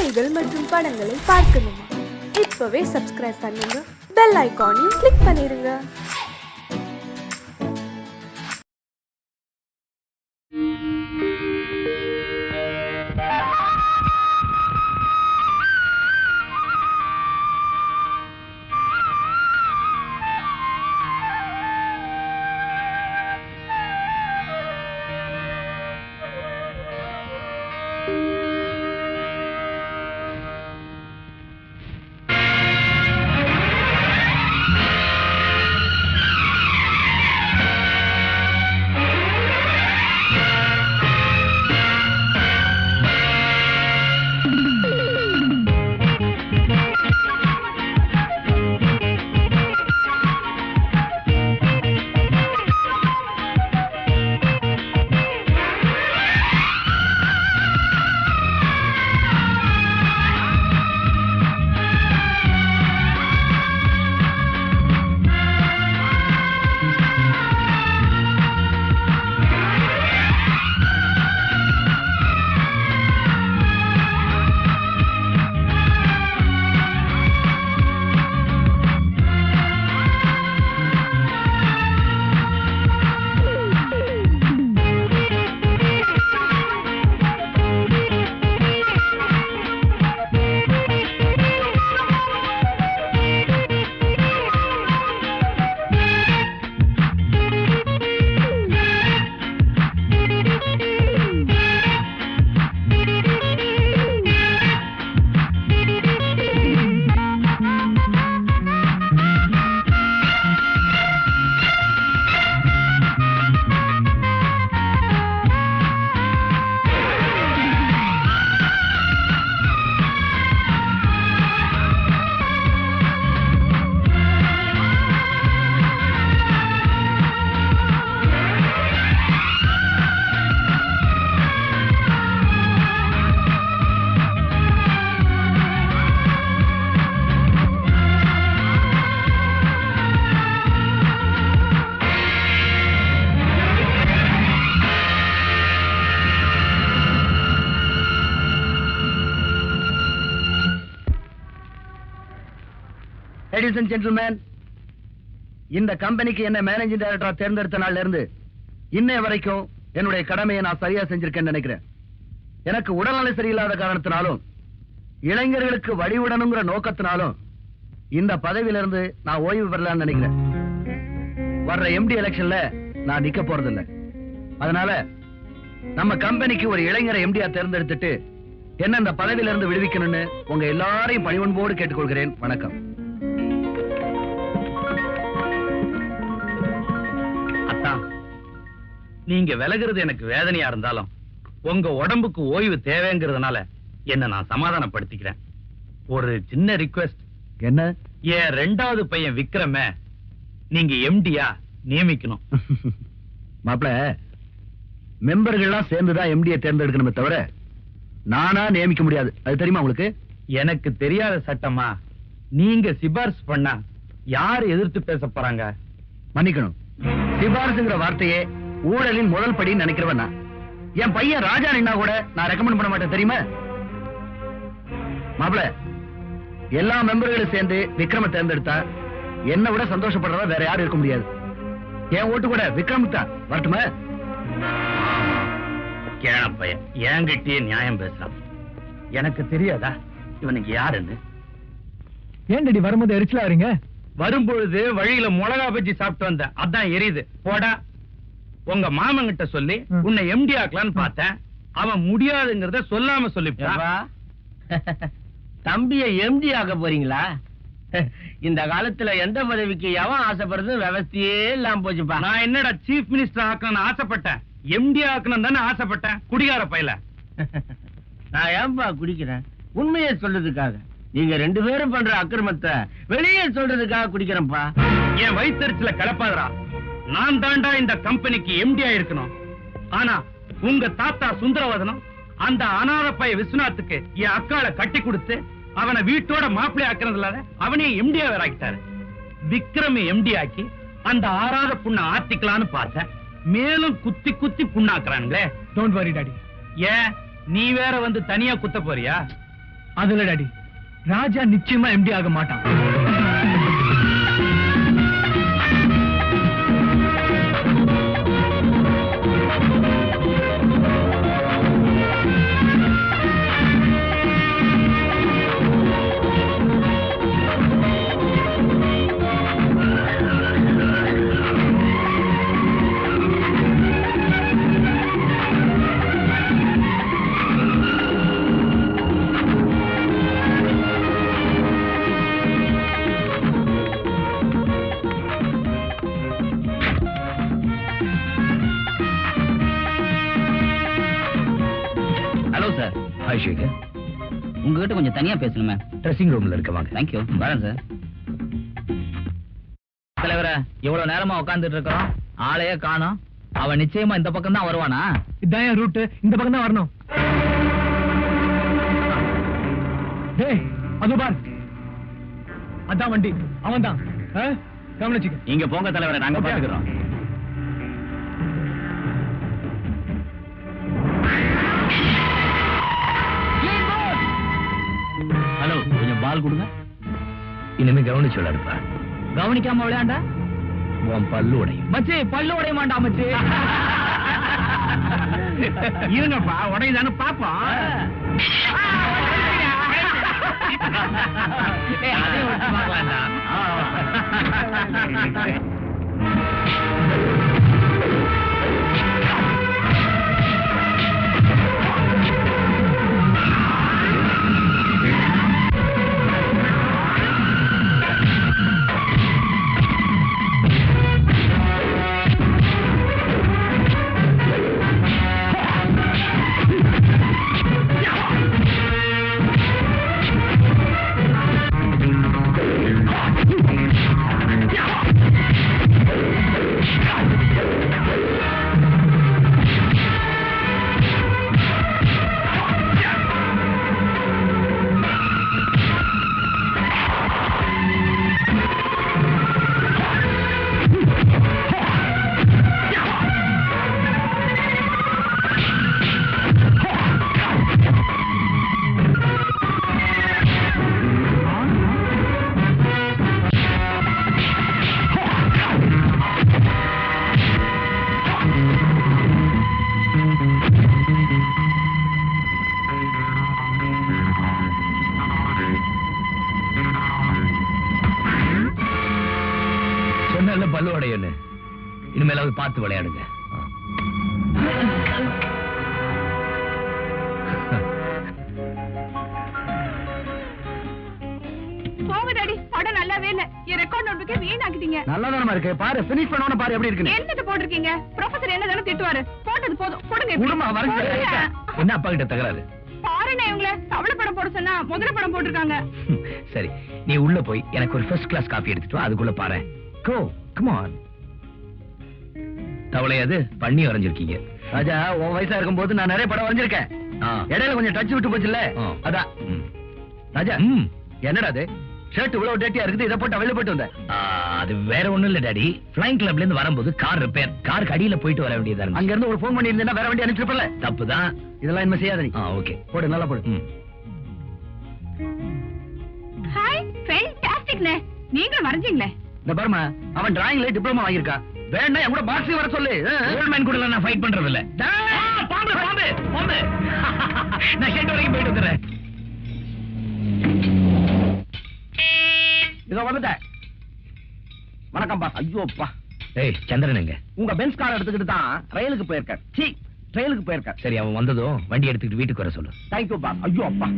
கதைகள் மற்றும் படங்களை பார்க்கணுமா? இப்பவே சப்ஸ்கிரைப் பண்ணுங்க, பெல் ஐகானையும் கிளிக் பண்ணிருங்க. Ladies and gentlemen, இந்த கம்பெனிக்கு என்ன மேனேஜிங் டைரக்டரா தேர்ந்தெடுத்த நாள்ல இருந்து இன்னை வரைக்கும் என்னுடைய கடமையை நான் சரியா செஞ்சிருக்கேன்னு நினைக்கிறேன். எனக்கு உடல்நிலை சரியில்லாத காரணத்தினாலும் இளைஞர்களுக்கு வழிவிடணுங்கிற நோக்கத்தினாலும் இந்த பதவியிலிருந்து நான் ஓய்வு பெறலாம்னு நினைக்கிறேன். வர்ற எம்டி எலெக்ஷன்ல நான் நிக்க போறதில்லை. அதனால நம்ம கம்பெனிக்கு ஒரு இளைஞரை எம்டியா தேர்ந்தெடுத்துட்டு என்ன இந்த பதவியிலிருந்து விடுவிக்கணும்னு உங்க எல்லாரையும் பணிவன்போடு கேட்டுக்கொள்கிறேன். வணக்கம். நீங்க விலகிறது எனக்கு வேதனையா இருந்தாலும் உங்க உடம்புக்கு ஓய்வு தேவைங்கிறதுனால என்ன நான் சமாதானப்படுத்திக்கிறேன். ஒரு சின்ன ரிக்வெஸ்ட். என்ன? என் ரெண்டாவது பையன் விக்ரம நீங்க எம்டியா நியமிக்கணும். மாப்பிள, மெம்பர்கள்லாம் சேர்ந்துதான் எம்டியை தேர்ந்தெடுக்கணுமே தவிர நானா நியமிக்க முடியாது. அது தெரியுமா உங்களுக்கு? எனக்கு தெரியாத சட்டமா? நீங்க சிபாரிசு பண்ணா யாரு எதிர்த்து பேச போறாங்க? மன்னிக்கணும், சிபாரிசுங்கிற வார்த்தையே ஊழலின் முதல் படி நினைக்கிறவன் நான். என் பையன் ராஜா நின்னா கூட நான் ரெக்கமெண்ட் பண்ண மாட்டேன், தெரியுமா? மாப்பிள, எல்லா மெம்பர்களும் சேர்ந்து விக்ரம தேர்ந்தெடுத்தா என்ன விட சந்தோஷப்படுறதா வேற யாரும் இருக்க முடியாது. என் ஓட்டு கூட விக்ரம் தான். வரட்டுமா? கேன பையன் என்கிட்டயே நியாயம் பேசுறான். எனக்கு தெரியாதா இவனுக்கு யாருன்னு? ஏன்டி வரும்போது எரிச்சலா வரீங்க? வரும்பொழுது வழியில மிளகா பஜ்ஜி சாப்பிட்டு வந்த, அதான் எரியுது. போடா. உங்க மாமன் கிட்ட சொல்லி உன்னை எம்டி ஆக்கலான்னு பார்த்தேன். அவன் முடியாதுங்கிறத சொல்லாம சொல்லிப்பா. தம்பிய எம்டி ஆக்க போறீங்களா? இந்த காலத்துல எந்த பதவிக்கு எவன் ஆசைப்படுறது விவசாயே இல்லாம போச்சுப்பா. நான் என்னடா சீஃப் மினிஸ்டர் ஆக்கணும்னு ஆசைப்பட்டேன், எம்டி ஆக்கணும் தானே ஆசைப்பட்டேன். குடிகார பையல. நான் ஏன்பா குடிக்கிறேன்? உண்மையை சொல்றதுக்காக. நீங்க ரெண்டு பேரும் பண்ற அக்கிரமத்தை வெளியே சொல்றதுக்காக குடிக்கிறேன்ப்பா. என் வயிற்றுல கலப்பாதரா. நான் தாண்டா இந்த கம்பெனிக்கு எம்டியா இருக்கணும். ஆனா உங்க தாத்தா சுந்தரவதனம் அந்த அனாதை பைய விஸ்வநாத்துக்கு என் அக்காளை கட்டி கொடுத்து அவனை வீட்டோட மாப்பிள்ளை ஆக்குறது இல்லாத அவனையும் எம்டியா வேற ஆக்கிட்டாரு. விக்ரம எம்டி ஆக்கி அந்த ஆறாத புண்ணை ஆத்திக்கலான்னு பார்த்தேன். மேலும் குத்தி குத்தி புண்ணாக்குறாங்களே. Don't worry daddy. ஏன் நீ வேற வந்து தனியா குத்த போறியா? அதுல டாடி, ராஜா நிச்சயமா எம்டி ஆக மாட்டான். Hello sir. ஹாய் சேகர். உங்ககிட்ட கொஞ்சம் தனியா பேசணுமே. ட்ரெஸ்ஸிங் ரூம்ல இருக்க வாங்க. தேங்க்யூ. வரேன் சார். தலைவரே, இவ்வளவு நேரமா உட்கார்ந்துட்டு இருக்கோம், ஆளையே காணோம். அவன் நிச்சயமா இந்த பக்கம் தான் வருவானா? இதான் என் ரூட், இந்த பக்கம் தான் வரணும். டேய், அது பார், அதான் வண்டி, அவன் தான். கவனிச்சுக்க. நீங்க போங்க தலைவரே, நாங்க பாத்துக்கிறோம். ஹலோ, கொஞ்சம் பால் கொடுங்க. இனிமே கவனிச்சு விளையாடுப்பா. கவனிக்காம விளையாண்டா உன் பல்லு உடையும். மச்சி, பல்லு உடைய மாட்டா மச்சி. இருங்கப்பா, உடையதானு பாப்போம். அதையும் வச்சு பார்க்கலாம்டா. சொன்ன பல்லு உடையன்னு. இனிமேலாவது பார்த்து விளையாடுங்க. போங்க டாடி, படம் நல்லாவே இல்ல. என் ரெக்கார்ட் நோட்புக்கே வீணாக்கிட்டீங்க. நல்லதானமா இருக்கு. பாரு, ஃபினிஷ் பண்ணவன பாரு எப்படி இருக்குன்னு. என்னது போட்டிருக்கீங்க? ப்ரொஃபசர் என்ன தானே திட்டுவாரு. போட்டது போதும், கொடுங்க. குடும்பம் போடுங்க. என்ன அப்பா கிட்ட தகராறு? பாருண்ணே, இவங்கள தவளை படம் போட சொன்னா முதல்ல படம் போட்டிருக்காங்க. சரி, நீ உள்ள போய் எனக்கு ஒரு ஃபர்ஸ்ட் கிளாஸ் காபி எடுத்துட்டு வா. அதுக்குள்ள பாரு. கோ, கம் ஆன். தவளை அது பண்ணி வரைஞ்சிருக்கீங்க. ராஜா, உன் வயசா இருக்கும்போது நான் நிறைய படம் வரைஞ்சிருக்கேன். இடையில கொஞ்சம் டச் விட்டு போச்சுல்ல, அதான். ராஜா, என்னடா அது ஷர்ட் இவ்வளவு டேட்டியா இருக்குது, இதை போட்டு வெளில போயிட்டு வந்த? அது வேற ஒண்ணும் இல்ல டாடி. ஃபிளைங் கிளப்ல இருந்து வரும்போது கார் ரிப்பேர், காருக்கு அடியில போயிட்டு வர வேண்டியதா இருக்கு. அங்க இருந்து ஒரு போன் பண்ணி இருந்தா வேற வண்டி அனுப்பிச்சிருப்பல. தப்புதான், இதெல்லாம் இனிமே செய்யாத நீ. ஓகே, போடு, நல்லா போடு. ஹாய், ஃபேண்டாஸ்டிக்ண்ணே. நீங்களும் வரைஞ்சீங்களே. இந்த பாருமா, அவன் டிராயிங்ல டிப்ளமா வாங்கியிருக்கா. வேணா என் கூட பாக்ஸிங் வர சொல்லு. கோல்ட்மேன் கூட நான் ஃபைட் பண்றது இல்ல. பாம்பு பாம்பு பாம்பு. நான் ஷெட் வரைக்கும் போயிட்டு வந்துறேன். இதோ வந்துட்டேன். வணக்கம்பா. ஐயோப்பா. ஏய், சந்திரன் எங்க? உங்க பென்ஸ் கார் எடுத்துக்கிட்டு தான் ரயிலுக்கு போயிருக்கார். சீ, ட்ரெயிலுக்கு போயிருக்கார். சரி, அவன் வந்ததும் வண்டி எடுத்துக்கிட்டு வீட்டுக்கு வர சொல்லு. தேங்க்யூ பா. ஐயோ அப்பா.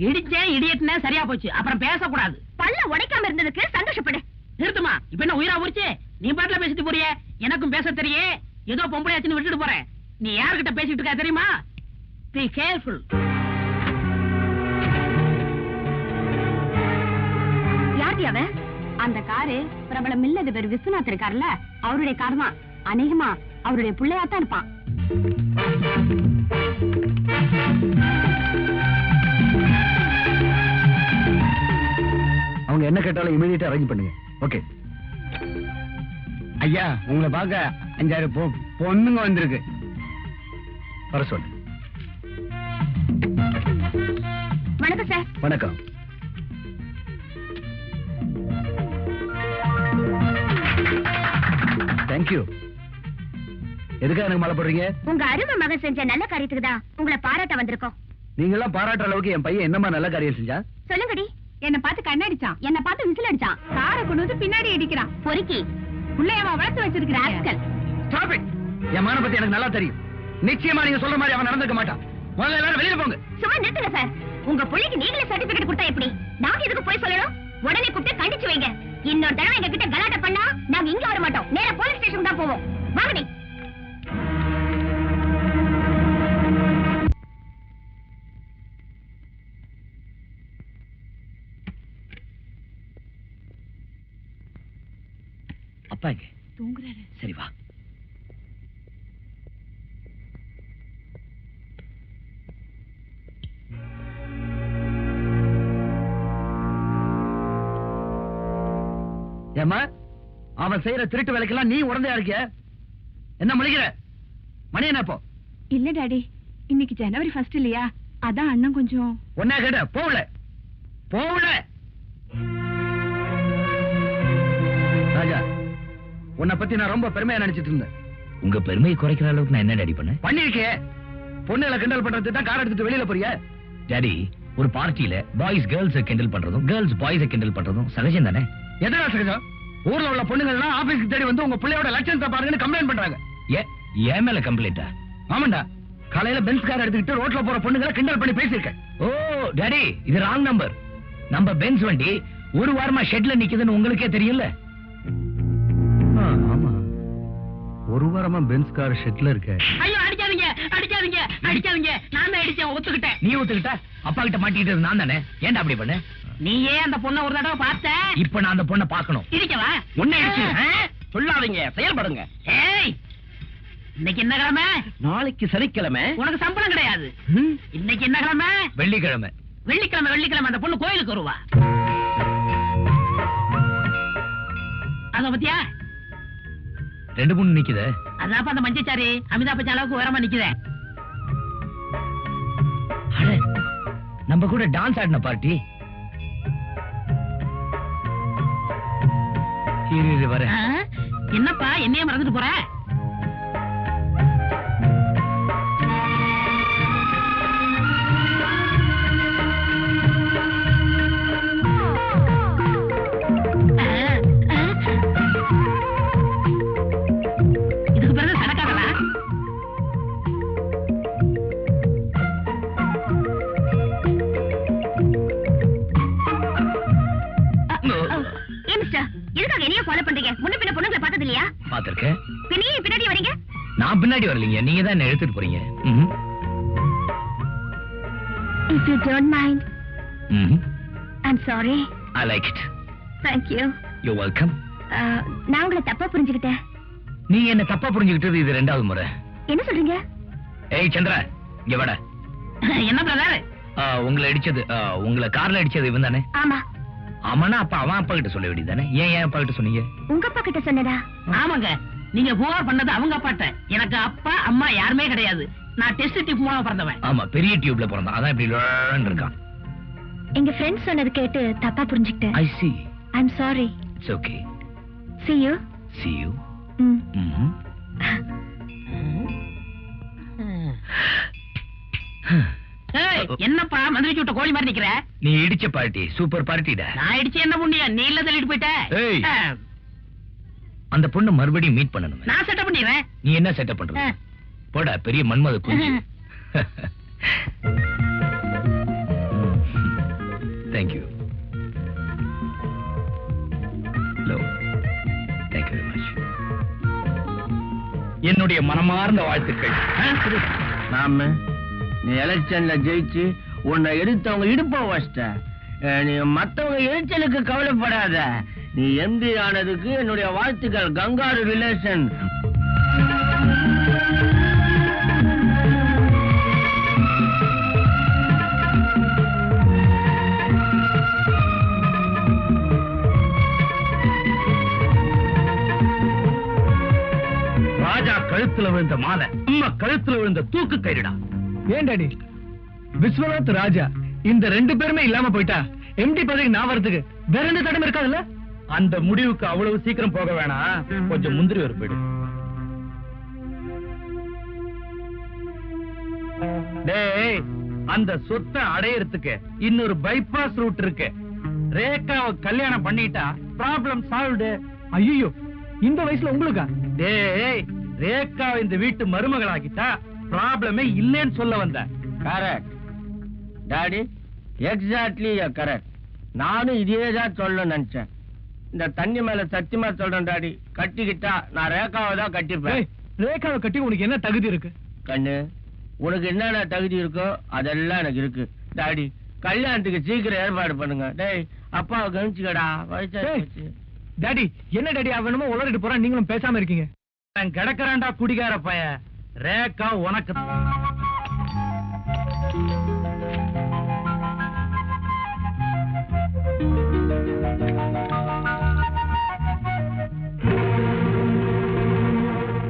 இடிச்சேன் இடியட்னா சரியா போச்சு, அப்புறம் பேசக்கூடாது. பல்ல உடைக்காம இருந்ததுக்கு சந்தோஷப்படு. நிறுத்துமா, இப்ப என்ன உயிரா போச்சு? நீ பாட்டுல பேசிட்டு போறிய, எனக்கும் பேச தெரியே. ஏதோ பொம்பளையாச்சுன்னு விட்டுட்டு போறேன். நீ யார்கிட்ட பேசிட்டு இருக்கா தெரியுமா? Be careful. யார் அவன்? அந்த காரு பிரபல மில்லதிபர் விஸ்வநாத் இருக்காருல்ல, அவருடைய கார் தான். அநேகமா அவருடைய பிள்ளையாத்தான் இருப்பான். கேட்டாலும் இமீடியட்டா அரேஞ்ச் பண்ணுங்க. ஓகே ஐயா, உங்களை பார்க்க 5-6 பொண்ணுங்க வந்திருக்கு. வர சொல்லு. வணக்கம் சார். வணக்கம். தேங்க்யூ. எதுக்காக எனக்கு மாலை போடுறீங்க? உங்க அருமை மகன் செஞ்ச நல்ல காரியத்துக்கு தான் உங்களை பாராட்ட வந்திருக்கோம். நீங்க எல்லாம் பாராட்டுற அளவுக்கு என் பையன் என்னமா நல்ல காரியம் செஞ்சா? சொல்லுங்கடி. என்ன பார்த்து கண்ணடிச்சான், என்ன பார்த்து விசில் அடிச்சான், காரை கொண்டு வந்து பின்னாடி இடிக்கிறான், பொறுக்கி புள்ளையவா வளர்த்து வச்சிருக்கிற ஆட்கள். Stop it. என் மான பத்தி எனக்கு நல்லா தெரியும். நிச்சயமா நீங்க சொல்ற மாதிரி அவன் நடந்துக்க மாட்டான். முதல்ல எல்லாரும் வெளியில போங்க. சும்மா நிறுத்துங்க சார். உங்க பிள்ளைக்கு நீங்களே சர்டிபிகேட் கொடுத்தா எப்படி? நாங்க எதுக்கு போய் சொல்லணும்? உடனே கூப்பிட்டு கண்டிச்சு வைங்க. இன்னொரு தடவை எங்க கிட்ட கலாட்டை பண்ணா நாங்க இங்க வர மாட்டோம், நேரா போலீஸ் ஸ்டேஷன் தான் போவோம். வாங்கடி. அப்பா எங்க? தூங்குறாரு. சரி வா. ஏமா அவன் செய்யற திருட்டு வேலைக்கெல்லாம் நீ உடந்தையா இருக்கிய? என்ன முழிக்கிற? மணி என்ன இப்போ? இல்ல டாடி, இன்னைக்கு ஜனவரி 1 இல்லையா, அதான் அண்ணன் கொஞ்சம். ஒன்னா கேட்ட போகல போகல. ராஜா, உன்னை பத்தி நான் ரொம்ப பெருமையா நினைச்சிட்டு இருந்தேன். உங்க பெருமையை குறைக்கிற அளவுக்கு நான் என்ன டாடி பண்ணேன்? பண்ணிருக்கே. பொண்ணுகளை கிண்டல் பண்றதுக்கு தான் கார் எடுத்துட்டு வெளியில போறிய? டாடி, ஒரு பார்ட்டியில பாய்ஸ் கேர்ள்ஸ் கிண்டல் பண்றதும் கேர்ள்ஸ் பாய்ஸ் கிண்டல் பண்றதும் சகஜம் தானே? எதனா சகஜம்? ஊர்ல உள்ள பொண்ணுங்கள்லாம் ஆபீஸ்க்கு தேடி வந்து உங்க பிள்ளையோட லட்சணத்தை பாருங்கன்னு கம்ப்ளைண்ட் பண்றாங்க. ஏன் மேல கம்ப்ளைண்டா? ஆமாண்டா, காலையில பென்ஸ் கார் எடுத்துக்கிட்டு ரோட்ல போற பொண்ணுங்களை கிண்டல் பண்ணி பேசியிருக்கேன். ஓ டாடி, இது ராங் நம்பர். நம்ம பென்ஸ் வண்டி ஒரு வாரமா ஷெட்ல நிக்குதுன்னு உங்களுக்கே தெரியல. ஆமா, ஒரு வாரமா பென்ஸ் கார் ஷெட்ல இருக்க. ஐயோ அடிக்காதீங்க அடிக்காதீங்க அடிக்காதீங்க. நான் தான் அடிச்சேன், ஒத்துக்கிட்டேன். நீ ஒத்துக்கிட்ட? அப்பா கிட்ட மாட்டிக்கிட்டது நான் தானே. ஏன்டா அப்படி பண்ண? நீயே அந்த பொண்ணை ஒரு தடவை பார்த்த. இப்ப நான் அந்த பொண்ணை பார்க்கணும். இருக்கவா உன்னை அடிச்சு சொல்லாதீங்க, செயல்படுங்க. ஏய், இன்னைக்கு என்ன கிழமை? நாளைக்கு சனிக்கிழமை. உனக்கு சம்பளம் கிடையாது. இன்னைக்கு என்ன கிழமை? வெள்ளிக்கிழமை. வெள்ளிக்கிழமை வெள்ளிக்கிழமை அந்த பொண்ணு கோயிலுக்கு வருவா. அத பத்தியா? 2 பொண்ணு நிக்குதே. அதான் அந்த மஞ்சச்சாரி அமிதாப் பச்சன் அளவுக்கு உயரமா நிக்குதே. அட, நம்ம கூட டான்ஸ் ஆடின பார்ட்டி. இரு வரேன். என்னப்பா என்னையே மறந்துட்டு போற? இதுக்கு பிறகு சரக்காரா? எதுக்காக என்னைய ஃபாலோ பண்றீங்க? முன்ன பின்ன பொண்ணுங்களை பார்த்தது இல்லையா? பாத்திருக்கேன். பின்னையே பின்னாடி வரீங்க. நான் பின்னாடி வரலீங்க, நீங்க தான் என்ன எடுத்துட்டு போறீங்க. If you don't mind, I'm sorry. I like it. Thank you. You're welcome. நான் உங்களை தப்பா புரிஞ்சுக்கிட்டேன். நீ என்ன தப்பா புரிஞ்சுக்கிட்டது இது 2வது முறை. என்ன சொல்றீங்க? ஏய் சந்திரா, இங்க வாடா. என்ன பிரதர்? உங்களை அடிச்சது, உங்களை கார்ல அடிச்சது இவன் தானே? ஆமா. ஆமாண்ணா, அப்ப அவன் அப்பா கிட்ட சொல்ல வேண்டியதானே? ஏன் அப்பா கிட்ட சொன்னீங்க? உங்க அப்பா கிட்ட சொன்னதா? ஆமாங்க, நீங்க புகார் பண்ணது அவங்க அப்பாட்ட. எனக்கு அப்பா அம்மா யாருமே கிடையாது. நான் டெஸ்ட் டியூப் மூலமா பிறந்தவன். ஆமா, பெரிய டியூப்ல பிறந்தான். அதான் இப்படி லோன்னு இருக்கான். எங்க ஃப்ரெண்ட்ஸ் சொன்னது கேட்டு தப்பா புரிஞ்சுக்கிட்டேன். I see. I'm sorry. It's okay. See you. See you. ஏய், என்னப்பா மந்திரி விட்ட கோழி மாதிரி நிக்கிற? நீ இடிச்ச பார்ட்டி சூப்பர் பார்ட்டிடா. நான் இடிச்சு என்ன புண்ணியம்? நீ இல்ல தள்ளிட்டு போயிட்ட. ஏய், அந்த பொண்ணு மறுபடியும் மீட் பண்ணணும். நான் செட்டப் பண்ணிடுறேன். நீ என்ன செட்டப் பண்ற? போடா பெரிய மன்மத குஞ்சு. Thank you. Hello. Thank you very much. என்னுடைய மனமார்ந்த வாழ்த்துக்கள். நாம நீ எலெக்ஷன்ல ஜெயிச்சு உன்னை எடுத்தவங்க இடுப்ப வச்சிட்ட. நீ மத்தவங்க எரிச்சலுக்கு கவலைப்படாத. நீ எம்பி ஆனதுக்கு என்னுடைய வாழ்த்துக்கள். Kangaroo relation. விழுந்த மாலை அம்மா கழுத்துல விழுந்த தூக்கு கயிறுடா. ஏன் டாடி, விஸ்வநாத் ராஜா இந்த 2 பேருமே இல்லாம போயிட்டா எம்டி பதவிக்கு நான் வரதுக்கு வேற எந்த தடம் இருக்காதுல்ல? அந்த முடிவுக்கு அவ்வளவு சீக்கிரம் போக வேணாம், கொஞ்சம் முந்திரி ஒரு போயிடு. டேய், அந்த சொத்தை அடையறதுக்கு இன்னொரு பைபாஸ் ரூட் இருக்கு. ரேகாவை கல்யாணம் பண்ணிட்டா ப்ராப்ளம் சால்வ்டு. ஐயோ, இந்த வயசுல உங்களுக்கா? டேய், ரேகாவை இந்த வீட்டு மருமகளாக்கிட்டா ப்ராப்ளமே இல்லைன்னு சொல்ல வந்த. Correct daddy, exactly correct. நானும் இதேதான் சொல்ல நினைச்சேன். இந்த தண்ணி மேல சத்தியமா சொல்றேன் டாடி, கட்டிக்கிட்டா நான் ரேகாவை தான் கட்டிப்பேன். ரேகாவை கட்டி உனக்கு என்ன தகுதி இருக்கு? கண்ணு, உனக்கு என்னென்ன தகுதி இருக்கோ அதெல்லாம் எனக்கு இருக்கு டாடி. கல்யாணத்துக்கு சீக்கிரம் ஏற்பாடு பண்ணுங்க. டேய், அப்பாவை கவனிச்சுக்கடா, வயசாச்சு. டாடி, என்ன டாடி அவனுமோ உளறிட்டு போறான், நீங்களும் பேசாம இருக்கீங்க. கிடக்குறான்டா குடிகார பைய. ரேகா உனக்கு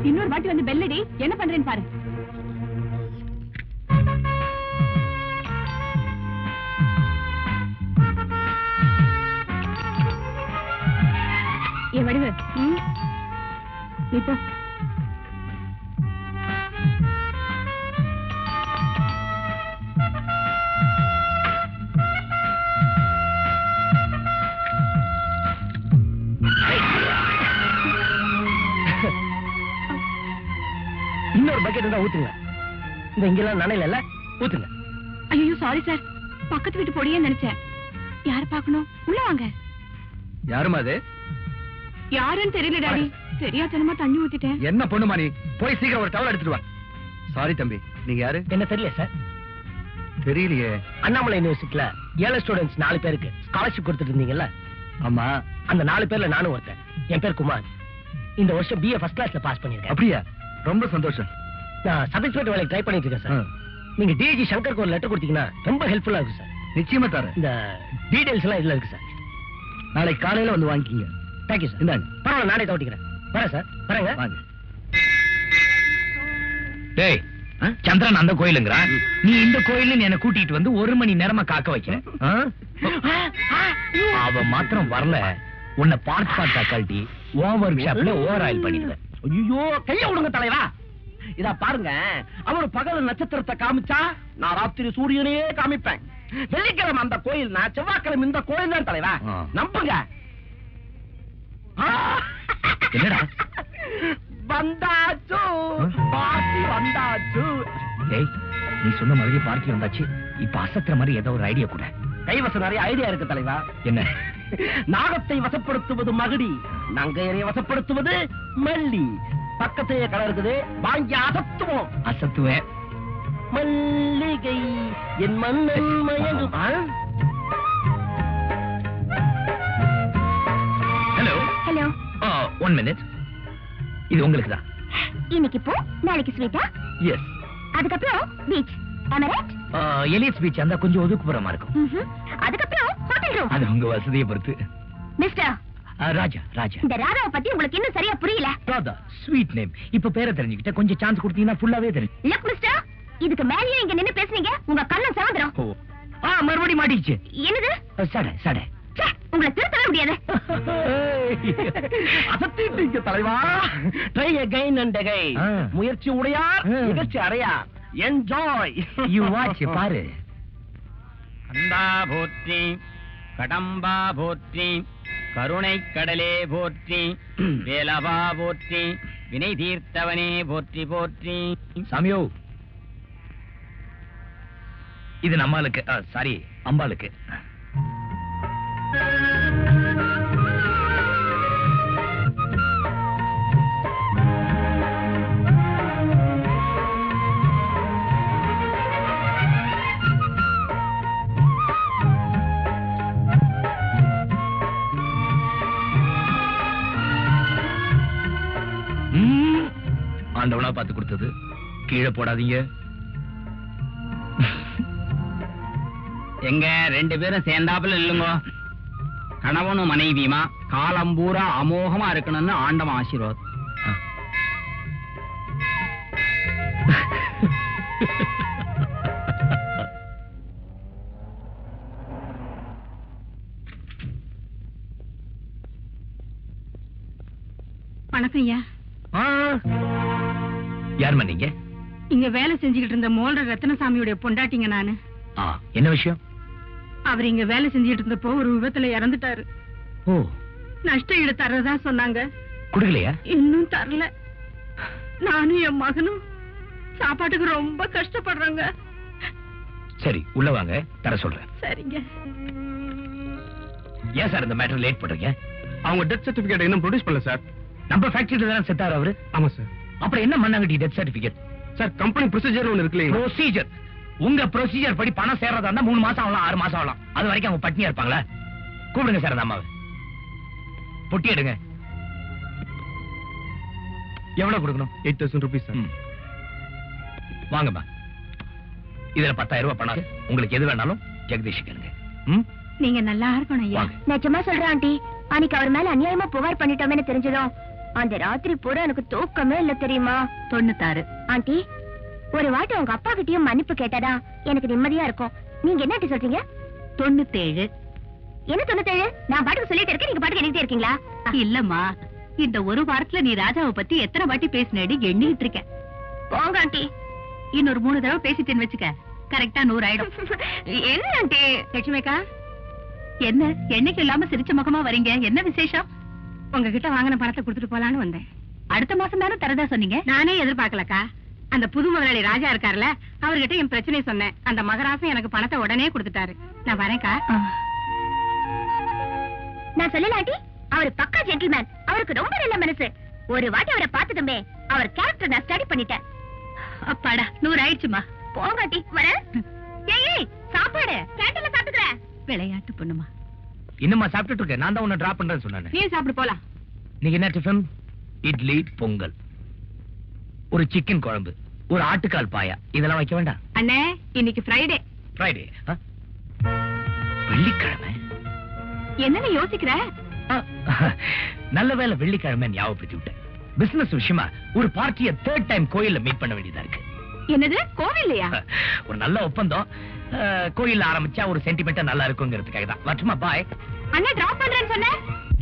இன்னொரு வாட்டி வந்து பெல்லடி, என்ன பண்றேன்னு பாரு. ஏ வடிவு, இப்போ இன்னொரு பக்கெட் தான் ஊத்துங்க. இந்த இங்கெல்லாம் நனையில ஊத்துங்க. ஐயோ சாரி சார், பக்கத்து வீட்டு பொடியே நினைச்சேன். யார பாக்கணும்? உள்ள வாங்க. யாருமா அது? யாருன்னு தெரியல டாடி, தெரியாதனமா தண்ணி ஊத்திட்டேன். என்ன பொண்ணுமா நீ? போய் சீக்கிரம் ஒரு டவல் எடுத்துட்டு வா. சாரி தம்பி, நீங்க யாரு? என்ன தெரியல சார். தெரியலையே. அண்ணாமலை யூனிவர்சிட்டில 7 ஸ்டூடெண்ட்ஸ் 4 பேருக்கு ஸ்காலர்ஷிப் கொடுத்துட்டு இருந்தீங்கல்ல? ஆமா. அந்த 4 பேர்ல நானும் ஒருத்தன். என் பேர் குமார். இந்த வருஷம் BA ஃபர்ஸ்ட் கிளாஸ்ல பாஸ் பண்ணிருக்கேன். அப்படியா? ரொம்ப சந்தோஷம். நான் சப் இன்ஸ்பெக்டர் வேலைக்கு ட்ரை பண்ணிட்டு இருக்கேன் சார். நீங்க DG சங்கருக்கு ஒரு லெட்டர் கொடுத்தீங்கன்னா ரொம்ப ஹெல்ப்ஃபுல்லா இருக்கும் சார். நிச்சயமா தரேன். இந்த டீடைல்ஸ் எல்லாம் இதுல இருக்கு சார். நாளைக்கு காலையில வந்து வாங்கிக்கிங்க. Thank you sir. இந்தாங்க. பரவாயில்ல, நானே தவிக்கிறேன். வரேன் சார். வரேங்க. வாங்க. டேய், சந்திரன் அந்த கோயிலுங்கிறான், நீ இந்த கோயில்னு என்ன கூட்டிட்டு வந்து 1 மணி நேரமா காக்க வைக்கிற. அவன் மாத்திரம் வரல, உன்னை பார்ட் கழட்டி ஓவர் ஷாப்ல ஓவர் ஆயில் பண்ணிடுவேன். ஐயோ, கைய விடுங்க தலைவா. இதா பாருங்க, அவர் பகல் நட்சத்திரத்தை காமிச்சா நான் ராத்திரி சூரியனையே காமிப்பேன். வெள்ளிக்கிழமை அந்த கோயில், நான் செவ்வாய்க்கிழமை இந்த கோயில் தான் தலைவா. நம்புங்க. என்னடா வந்தாச்சு, பார்ட்டி வந்தாச்சு. டேய், நீ சொன்ன மாதிரி பார்ட்டி வந்தாச்சு. இப்ப அசத்துற மாதிரி ஏதோ ஒரு ஐடியா கூட. கைவசம் நிறைய ஐடியா இருக்கு தலைவா. என்ன? நாகத்தை வசப்படுத்துவது மகுடி, நங்கையரை வசப்படுத்துவது மல்லி. பக்கத்தையே கடை இருக்குது, வாங்கி அசத்துவோம். அசத்துவேன். மல்லிகை என் மன்னன் மயங்கும். Hello hello. 1 மினிட். இது உங்களுக்கு தான். இன்னைக்கு போ, நாளைக்கு ஸ்வீட்டா? எஸ். அதுக்கப்புறம் beach. Am I right? Elliot's beach அந்த கொஞ்சம் ஒதுக்குப்புறமா இருக்கும். அதுக்கப்புறம் ஹோட்டல் ரூம். அது உங்க வசதியை பொறுத்து. மிஸ்டர் ராஜா. ராஜா. இந்த ராதாவை பத்தி உங்களுக்கு இன்னும் சரியா புரியல. Radha sweet name. இப்ப பேரை தெரிஞ்சுக்கிட்ட கொஞ்சம் சான்ஸ் கொடுத்தீங்கன்னா ஃபுல்லாவே தெரியும். லுக் மிஸ்டர், இதுக்கு மேலயே இங்க நின்னு பேசுனீங்க, உங்க கண்ணம் சவந்திரம். மறுபடியும் மாட்டிச்சு. என்னது? சடை சடை. உங்களை திருத்தவே முடியாது. அசத்திட்டீங்க தலைவா. Try again and again. முயற்சி உடையார் நிகழ்ச்சி அடையார். என்ஜாய். யூ வாட்ச் பாரு. கந்தா போற்றி, கடம்பா போற்றி, கருணை கடலே போற்றி, வேலவா போற்றி, வினை தீர்த்தவனே போற்றி போற்றி. சாமியோ, இது நம்மளுக்கு, சாரி அம்பாளுக்கு. ஆண்டவனா பார்த்து கொடுத்தது, கீழே போடாதீங்க. எங்க 2 பேரும் சேர்ந்தாப்புல இல்லுங்க. கணவனும் மனைவியுமா காலம் பூரா அமோகமா இருக்கணும்னு ஆண்டவன் ஆசீர்வாதம். வணக்கம் ஐயா. யாருமா நீங்க? இங்க வேலை செஞ்சுக்கிட்டு இருந்த மோல்டர் ரத்னசாமியுடைய பொண்டாட்டிங்க நானு. என்ன விஷயம்? அவர் இங்க வேலை செஞ்சுக்கிட்டு இருந்தப்போ ஒரு விபத்துல இறந்துட்டாரு. ஓ. நஷ்ட ஈடு தர்றதா சொன்னாங்க. குடுக்கலையா? இன்னும் தரல. நானும் என் மகனும் சாப்பாட்டுக்கு ரொம்ப கஷ்டப்படுறாங்க. சரி, உள்ள வாங்க, தர சொல்றேன். சரிங்க. ஏன் சார் இந்த மேட்டர் லேட் பண்றீங்க? அவங்க டெத் சர்டிபிகேட் இன்னும் ப்ரொடியூஸ் பண்ணல சார். நம்ம ஃபேக்டரியில தானே செத்தாரு அவரு. ஆமா சார். அப்புறம் என்ன பண்ணாங்க death certificate? Sir company procedure ஒன்னு இருக்கு. ப்ரொசீஜர்? உங்க ப்ரொசீஜர் படி பணம் சேர்றதா இருந்தா 3 மாசம் ஆகலாம், 6 மாசம் ஆகலாம். அது வரைக்கும் அவங்க பட்னியா இருப்பாங்களா? கூப்பிடுங்க சார் அந்த அம்மாவை. பொட்டி எடுங்க. எவ்வளவு கொடுக்கணும்? 8,000 rupees சார். வாங்கம்மா. இதுல 10,000 ரூபாய் பணம். உங்களுக்கு எது வேணாலும் ஜெகதீஷ் கேளுங்க. நீங்க நல்லா இருக்கணும் ஐயா. நிஜமா சொல்றேன் ஆண்டி, அன்னைக்கு அவர் மேல அநியாயமா புகார் பண்ணிட்டோமே தெரிஞ்சதும் அந்த ராத்திரி பூரா எனக்கு தூக்கமே இல்ல தெரியுமா? 96. ஆண்டி, ஒரு வாட்டி உங்க அப்பா கிட்டயும் மன்னிப்பு கேட்டாதா எனக்கு நிம்மதியா இருக்கும். நீங்க என்ன ஆண்டி சொல்றீங்க? 97. என்ன 97? நான் பாட்டுக்கு சொல்லிட்டு இருக்கேன், நீங்க பாட்டுக்கு எண்ணிட்டே இருக்கீங்களா? இல்லம்மா, இந்த ஒரு வாரத்துல நீ ராஜாவை பத்தி எத்தனை வாட்டி பேசினேடி எண்ணிட்டு இருக்க. போங்க ஆண்டி. இன்னொரு 3 தடவை பேசிட்டேன்னு வச்சுக்க, கரெக்டா 100 ஆயிடும். என்ன ஆண்டி? லட்சுமிக்கா, என்ன என்னைக்கு இல்லாம சிரிச்ச முகமா வரீங்க? என்ன விசேஷம்? உங்ககிட்ட வாங்கின பணத்தை கொடுத்துட்டு போலான்னு வந்தேன். அடுத்த மாசம் தானே தரதா சொன்னீங்க. நானே எதிர்பார்க்கலக்கா. அந்த புது முதலாளி ராஜா இருக்காருல, அவர்கிட்ட என் பிரச்சனை சொன்னேன். அந்த மகராசன் எனக்கு பணத்தை உடனே கொடுத்துட்டாரு. நான் வரேன்க்கா. நான் சொல்லல ஆண்டி, அவர் பக்கா ஜென்டில்மேன். அவருக்கு ரொம்ப நல்ல மனசு. ஒரு வாட்டி அவரை பார்த்ததுமே அவர் கேரக்டர் நான் ஸ்டடி பண்ணிட்டேன். அப்பாடா, 100 ஆயிடுச்சுமா. போங்க ஆண்டி, வரேன். ஏய், சாப்பாடு கேண்டீன்ல சாப்பிட்டுக்கறேன். விளையாட்டு பொண்ணுமா. இன்னுமா சாப்பிட்டுட்டு இருக்க? நான் தான் உன்னை டிராப் பண்றேன்னு சொன்னேன். நீ சாப்பிடு போலாம். நீங்க என்ன டிஃபன்? இட்லி, பொங்கல், ஒரு சிக்கன் குழம்பு, ஒரு ஆட்டுக்கால் பாயா, இதெல்லாம் வைக்க வேண்டாம்? அண்ணே, இன்னைக்கு ஃப்ரைடே. ஃப்ரைடே? வெள்ளிக்கிழமை? என்னன்னு யோசிக்கிற? நல்ல வேளை வெள்ளிக்கிழமை ஞாபகப்படுத்தி விட்டேன். பிசினஸ் விஷயமா ஒரு பார்ட்டியை 3rd டைம் கோயில்ல மீட் பண்ண வேண்டியதா இருக்கு. என்னது, கோவில்லையா? ஒரு நல்ல ஒப்பந்தம். கோயில்ல ஆரம்பிச்சா ஒரு சென்டிமெண்டா நல்லா இருக்குங்கிறதுக்காக தான். வரட்டுமா? பாய். அண்ணா டிராப் பண்றேன்னு சொன்ன.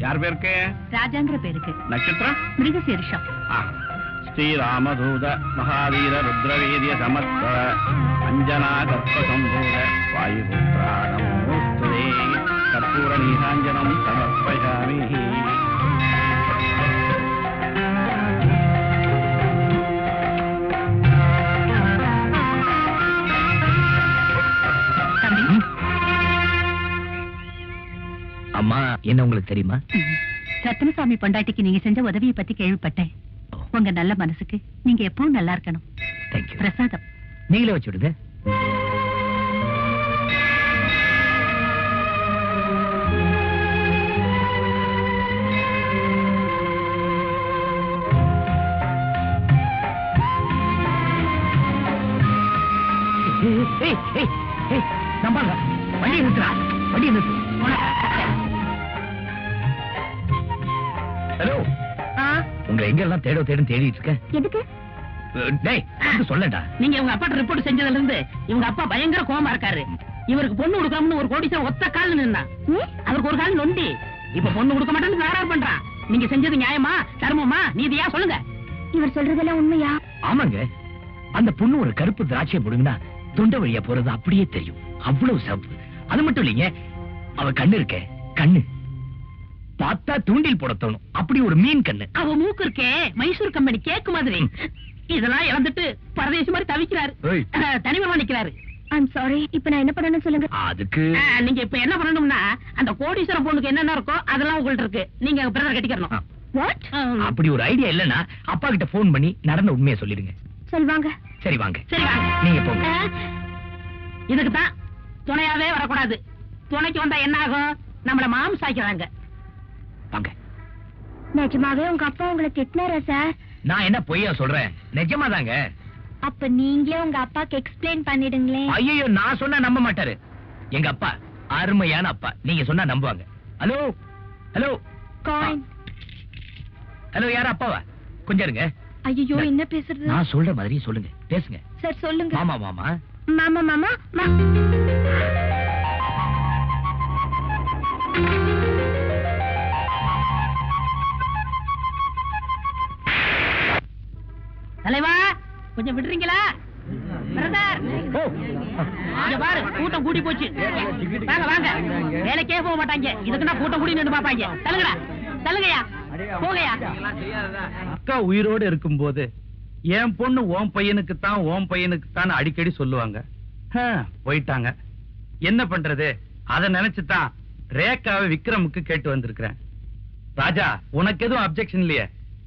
யார் பேருக்கு? ராஜாங்கிற பேருக்கு. நட்சத்திரம்? மிருகசீரிஷம். ஸ்ரீராமதூத மகாவீர ருத்ரவேதிய சமஸ்த அஞ்சனா கர்ப்ப சம்பூத வாயுபுத்ராணம் மூஸ்துதே கற்பூர நீராஞ்சனம் சமர்ப்பயாமி. அம்மா, என்ன உங்களுக்கு தெரியுமா? ரத்னசாமி பொண்டாட்டிக்கு நீங்க செஞ்ச உதவியை பத்தி கேள்விப்பட்டேன். உங்க நல்ல மனசுக்கு நீங்க எப்பவும் நல்லா இருக்கணும். தேங்க்யூ. பிரசாதம் நீங்களே வச்சு விடுங்க. நம்பாங்க. வண்டியை நிறுத்துறா, வண்டியை நிறுத்து. ஹலோ, உங்களை எங்க எல்லாம் தேடும் தேடிட்டு இருக்கேன். எதுக்கு? டேய், சொல்லடா. நீங்க உங்க அப்பா ரிப்போர்ட் செஞ்சதுல இருந்து இவங்க அப்பா பயங்கர கோவமா இருக்காரு. இவருக்கு பொண்ணு கொடுக்கணும்னு ஒரு கோடீஸ்வரன் ஒத்த கால் நின்னா. அவருக்கு ஒரு கால் நொண்டி. இப்ப பொண்ணு கொடுக்க மாட்டேன்னு தகராறு பண்றான். நீங்க செஞ்சது நியாயமா, தர்மமா, நீதியா சொல்லுங்க. இவர் சொல்றதெல்லாம் உண்மையா? ஆமாங்க. அந்த பொண்ணு ஒரு கருப்பு திராட்சை போடுங்கன்னா தொண்டை வழியா போறது அப்படியே தெரியும். அவ்வளவு சிவப்பு. அது மட்டும் இல்லைங்க, அவ கண்ணு இருக்க, கண்ணு பார்த்தா தூண்டில் போட தோணும். அப்படி ஒரு மீன் கண்ணு. அவ மூக்கு இருக்கே, மைசூர் கம்பெனி கேக்கு மாதிரி. இதெல்லாம் இறந்துட்டு பரதேசி மாதிரி தவிக்கிறாரு. தனிமரமா நிக்கிறாரு. I'm sorry. இப்ப நான் என்ன பண்ணணும் சொல்லுங்க. அதுக்கு நீங்க இப்ப என்ன பண்ணணும்னா, அந்த கோடீஸ்வரம் பொண்ணுக்கு என்னென்ன இருக்கோ அதெல்லாம் உங்கள்ட்ட இருக்கு. நீங்க பிரதர் கட்டிக்கணும். வாட்? அப்படி ஒரு ஐடியா இல்லன்னா அப்பா கிட்ட போன் பண்ணி நடந்த உண்மையை சொல்லிடுங்க. சொல்வாங்க. சரி வாங்க. சரி வாங்க. நீங்க போங்க. இதுக்கு தான் துணையாவே வரக்கூடாது. துணைக்கு வந்தா என்ன ஆகும்? நம்மள மாம் சாய்க்கிறாங்க. வாங்க. நிஜமாவே உங்க அப்பா உங்களை திட்டினாரா சார்? நான் என்ன பொய்யா சொல்றேன்? நிஜமாதாங்க. அப்ப நீங்களே உங்க அப்பாக்கு எக்ஸ்பிளைன் பண்ணிடுங்களேன். ஐயோ, நான் சொன்னா நம்ப மாட்டாரு. எங்க அப்பா அருமையான அப்பா. நீங்க சொன்னா நம்புவாங்க. Hello hello coin. ஹலோ, யாரா அப்பாவா? கொஞ்சம் இருங்க. ஐயோ, என்ன பேசுறது? நான் சொல்ற மாதிரி சொல்லுங்க, பேசுங்க. சார் சொல்லுங்க. மாமா மாமா மாமா மாமா. பாரு கூட்டம் கூடி போச்சு. வாங்க வாங்க, வேலைக்கே போக மாட்டாங்க, இதுக்குன்னா கூட்டம் கூடி நின்று பாப்பாங்க. தள்ளுங்கடா தள்ளுங்கயா, போகையா. அக்கா உயிரோடு இருக்கும்போது என் பொண்ணு ஓம் பையனுக்குத்தான் ஓம் பையனுக்குத்தான் அடிக்கடி சொல்லுவாங்க. போயிட்டாங்க, என்ன பண்றது? அத நினைச்சுதான் ரேகாவை விக்ரமுக்கு கேட்டு வந்திருக்கிறேன். ராஜா, உனக்கு எதுவும் அப்செக்ஷன் இல்லையே?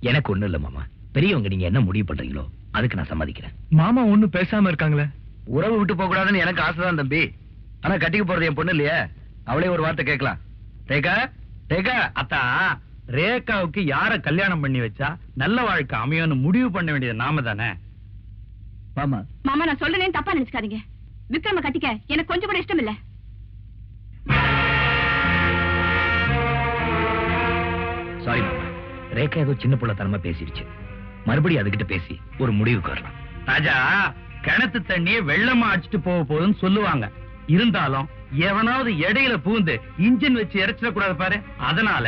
எனக்கு ஒண்ணு இல்ல மாமா. பெரியவங்க நீங்க என்ன முடிவு பண்றீங்களோ அதுக்கு நான் சம்மதிக்கிறேன். மாமா ஒண்ணும் பேசாம இருக்காங்களே. உறவு விட்டு போக கூடாதுன்னு எனக்கு ஆசைதான் தம்பி. ஆனா கட்டிக்க போறது என் பொண்ணு இல்லையே, அவளே ஒரு வார்த்தை கேட்கலாம். ரேகா ரேகா, அத்தா ரேகாவுக்கு யார கல்யாணம் பண்ணி வச்சா நல்ல வாழ்க்கை அமையும்னு முடிவு பண்ண வேண்டியது நாம தானே. மாமா மாமா, நான் சொல்றேன்னு தப்பா நினைச்சுக்காதீங்க. விக்ரம கட்டிக்க எனக்கு கொஞ்சம் கூட இஷ்டம் இல்ல. சாரி மாமா, ரேகா ஏதோ சின்ன புள்ளத்தனமா பேசிடுச்சு. மறுபடியும் அதுகிட்ட பேசி ஒரு முடிவுக்கு வரலாம். ராஜா, கிணத்து தண்ணியை வெள்ளமா அடிச்சுட்டு போக போகுதுன்னு சொல்லுவாங்க. இருந்தாலும் எவனாவது இடையில பூந்து இன்ஜின் வச்சு இறைச்சிடக்கூடாது பாரு. அதனால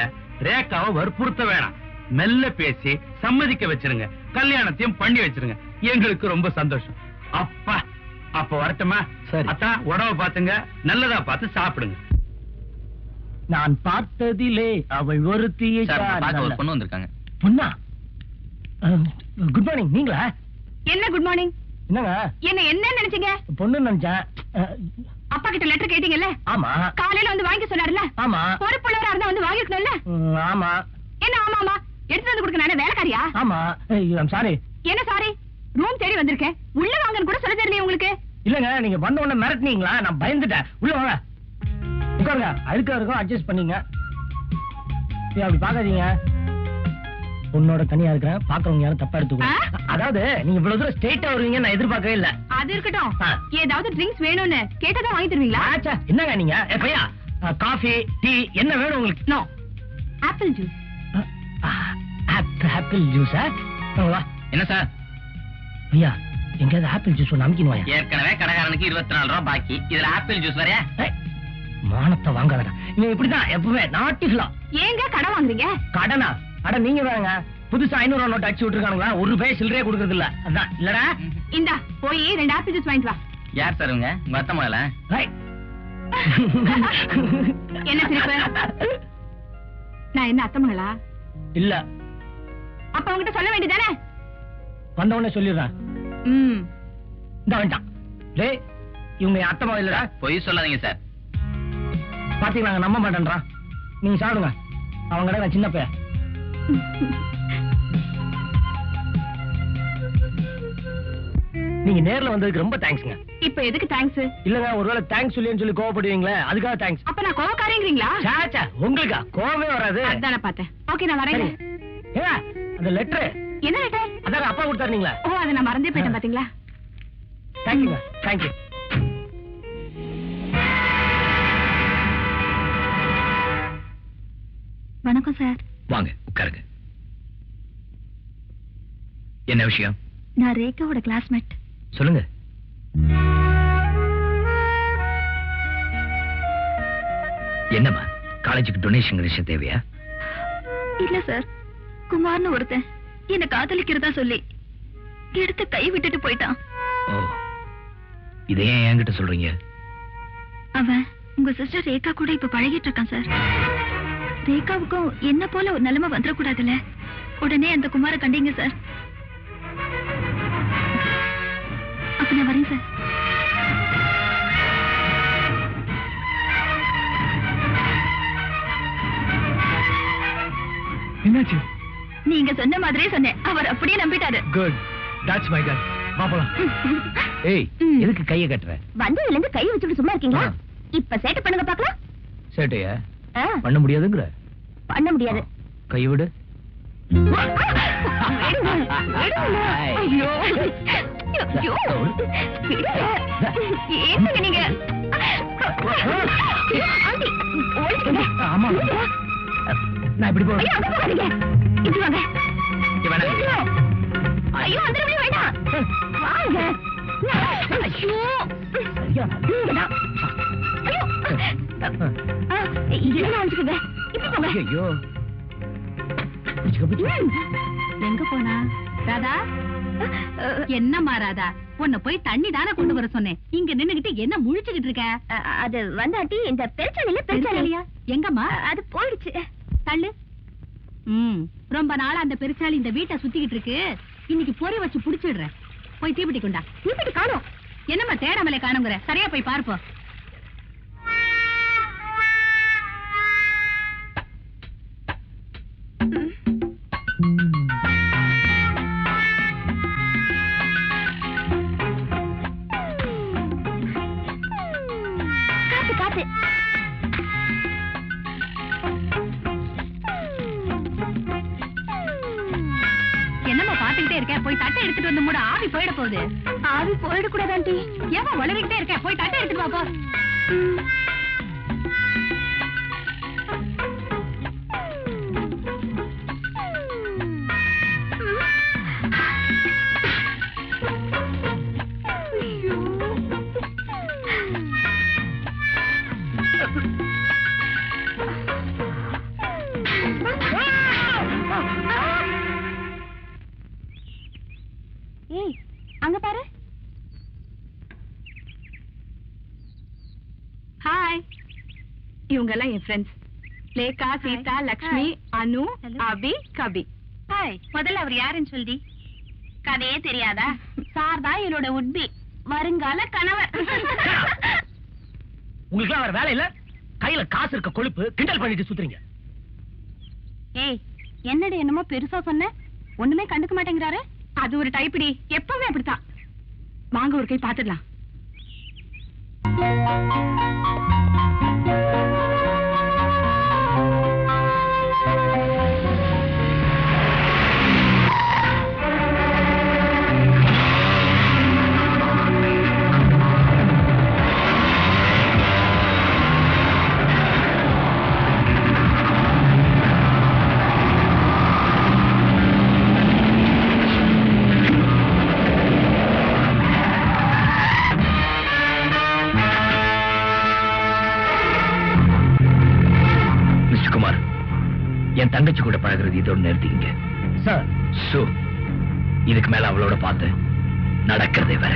ரேகாவை வற்புறுத்த வேணாம், மெல்ல பேசி சம்மதிக்க வச்சிருங்க, கல்யாணத்தையும் பண்ணி வச்சிருங்க. எங்களுக்கு ரொம்ப சந்தோஷம். அப்பா, அப்ப வரட்டுமா? சரி. அத்தா, உணவை பாத்துங்க, நல்லதா பார்த்து சாப்பிடுங்க. நான் பார்த்ததிலே அவள் ஒருத்தியை ஒரு பொண்ணு வந்திருக்காங்க. பொண்ணா? Good morning. நீங்களா? என்ன குட் மார்னிங்? என்னங்க என்ன நினைச்சீங்க? பொண்ணு நினைச்சேன். அப்பா கிட்ட லெட்டர் கேட்டீங்கல்ல? ஆமா. காலையில வந்து வாங்கி சொன்னாருல்ல? ஆமா. பொறுப்புள்ளவரா இருந்தா வந்து வாங்கிக்கணும்ல? ஆமா. என்ன ஆமா ஆமா? எடுத்து வந்து கொடுக்க நானே வேலைக்காரியா? ஆமா. சாரி. என்ன சாரி? ரூம் தேடி வந்திருக்கேன், உள்ள வாங்கன்னு கூட சொல்ல தெரியல உங்களுக்கு. இல்லங்க, நீங்க வந்த உடனே மிரட்டினீங்களா, நான் பயந்துட்டேன். உள்ள வாங்க, உட்காருங்க. அழுக்கா இருக்கும், அட்ஜஸ்ட் பண்ணீங்க. அப்படி பாக்காதீங்க, உன்னோட தனியா இருக்கிறேன், பாக்குறவங்க யாரும் தப்பா எடுத்துக்கோ. அதாவது நீங்க இவ்வளவு தூரம் ஸ்ட்ரெயிட்டா வருவீங்க நான் எதிர்பார்க்கவே இல்ல. அது இருக்கட்டும், ஏதாவது ட்ரிங்க்ஸ் வேணும்னு கேட்டதா வாங்கி தருவீங்களா? என்னங்க நீங்க? பையா, காஃபி டீ என்ன வேணும் உங்களுக்கு? No, apple juice. ஆப்பிள் ஜூஸா? என்ன சார்? ஐயா, எங்கயாவது ஆப்பிள் ஜூஸ் ஒன்று அமுக்கின்னு வாயா. ஏற்கனவே கடைக்காரனுக்கு 24 ரூபாய் பாக்கி, இதுல ஆப்பிள் ஜூஸ் வரையா? மானத்தை வாங்காதடா, நீ இப்படிதான் எப்பவுமே நாட்டிகளா. ஏங்க கடை வாங்குறீங்க? கடனா? அட நீங்க வேறங்க, புதுசா 500 ரூபாய் நோட்டு அடிச்சு விட்டுருக்காங்களா, ஒரு ரூபாய் சில்லறையே கொடுக்கறது இல்ல. அதான் இல்லடா. இந்தா போய் 2 ஆப்பிள் ஜூஸ் வாங்கிட்டு வா. யார் சார் உங்க அத்தை மகள? என்ன சிரிப்பு? நான் என்ன அத்தை மகளா? இல்ல. அப்ப உங்ககிட்ட சொல்ல வேண்டியதானே? வந்த உடனே சொல்லிடுறேன். இந்த வேண்டாம். டேய், இவங்க என் அத்தை மகள் இல்லடா. பொய் சொல்லாதீங்க சார். பாத்தீங்களா, நம்ப மாட்டேன்றான். நீங்க சாப்பிடுங்க, அவங்க நான் சின்ன பையன். நீங்க நேர்ல வந்ததுக்கு ரொம்ப தேங்க்ஸ்ங்க. இப்ப எதுக்கு தேங்க்ஸ்? இல்லங்க, ஒருவேளை தேங்க்ஸ் சொல்லின்னு சொல்லி கோவப்படுவீங்களே, அதுக்காக தேங்க்ஸ். அப்ப நான் கோவக்காரங்கிறீங்களா? சாச்சா, உங்களுக்கா கோவமே வராது. அதானே பார்த்தேன். ஓகே, நான் வரேன். ஏங்க, அந்த லெட்டர் என்ன லெட்டர்? அதான் அப்பா கொடுத்தாருங்களா? ஓ, அதை நான் மறந்தே போயிட்டேன் பாத்தீங்களா? தேங்க்யூங்க. தேங்க்யூ. வணக்கம் சார். வாங்க உட்காருங்க. என்ன விஷயம்? நான் ரேகாவோட கிளாஸ்மேட். சொல்லுங்க. என்னம்மா, காலேஜுக்கு டொனேஷன் விஷயம் தேவையா? இல்ல சார், குமார்னு ஒருத்தன் என்ன காதலிக்கிறதா சொல்லி எடுத்து கை விட்டுட்டு போயிட்டான். ஓ, இதை ஏன் என்கிட்ட சொல்றீங்க? அவன் உங்க சிஸ்டர் ரேகா கூட இப்ப பழகிட்டு இருக்கான் சார். ரேகாவுக்கும் என்ன போல ஒரு நிலைமை வந்துடக்கூடாதுல்ல, உடனே அந்த குமார கண்டீங்க சார். அப்ப நான் வரேன் சார். என்னாச்சு? நீங்க சொன்ன மாதிரியே சொன்னேன், அவர் அப்படியே நம்பிட்டாரு. Good, that's my God. பாப்பலாம். ஏய், எதுக்கு கையை கட்டுற? வந்ததுல இருந்து கை வச்சுட்டு சும்மா இருக்கீங்களா? இப்ப சேட்டை பண்ணுங்க பாக்கலாம். சேட்டையா பண்ண முடியாதுங்கிற? பண்ண முடியாது. கை விடு. ஐயோ, என்னங்க நீங்க? ஆமா, நான் இப்படி போறேன். இப்படி வாங்க. ஐயோ, அந்த வேண்டாம், வாங்க. ஐயோ, ஐயோ, எங்க போனா? ராதா, என்ன மாறாதா உன்னை போய் தண்ணி தானே கொண்டு வர சொன்னேன். இங்க நின்னுகிட்டு என்ன முழிச்சுக்கிட்டு இருக்க? அது வந்தாட்டி இந்த பெருச்சாலியா எங்கம்மா? அது போயிடுச்சு. தள்ளு. ரொம்ப நாளா அந்த பெருச்சாளி இந்த வீட்டை சுத்திக்கிட்டு இருக்கு. இன்னைக்கு பொறி வச்சு புடிச்சிடுறேன். போய் தீப்பெட்டி கொண்டா. தீப்பெட்டி காணோம். என்னம்மா தேடாமலே காணுங்கிற? சரியா போய் பார்ப்போம். காத்து என்னம்மா பாத்துக்கிட்டே இருக்க? போய் தட்டை எடுத்துட்டு வந்து மூட. ஆவி போயிட போகுது. ஆவி போயிடக்கூடாது ஆண்டி. ஏமா வளரிக்கிட்டே இருக்க? போய் தட்டை எடுத்துட்டு வா போ. ஏய், அங்க பாரு. ஹாய். இவங்க எல்லாம் என் ஃப்ரெண்ட்ஸ். லேகா, சீதா, லக்ஷ்மி, அனு, அபி, கபி. ஹாய். முதல்ல அவர் யாருன்னு சொல்லி. கதையே தெரியாதா? சார் தான் என்னோட உட்பி, வருங்கால கணவர். உங்களுக்கு வேற வேலை இல்ல? கையில காசு இருக்க கொழுப்பு கிண்டல் பண்ணிட்டு சுத்துறீங்க. ஏய், என்னடி என்னமோ பெருசா சொன்ன? ஒண்ணுமே கண்டுக்க மாட்டேங்கிறாரு. அது ஒரு டைப்டி. எப்பவுமே அப்படித்தான். வாங்க ஒரு கை பாத்துடலாம். என் தங்கச்சி கூட பழகிறது இதோட நிறுத்திங்க சார். சோ இதுக்கு மேல அவளோட பார்த்து நடக்கிறதே வேற.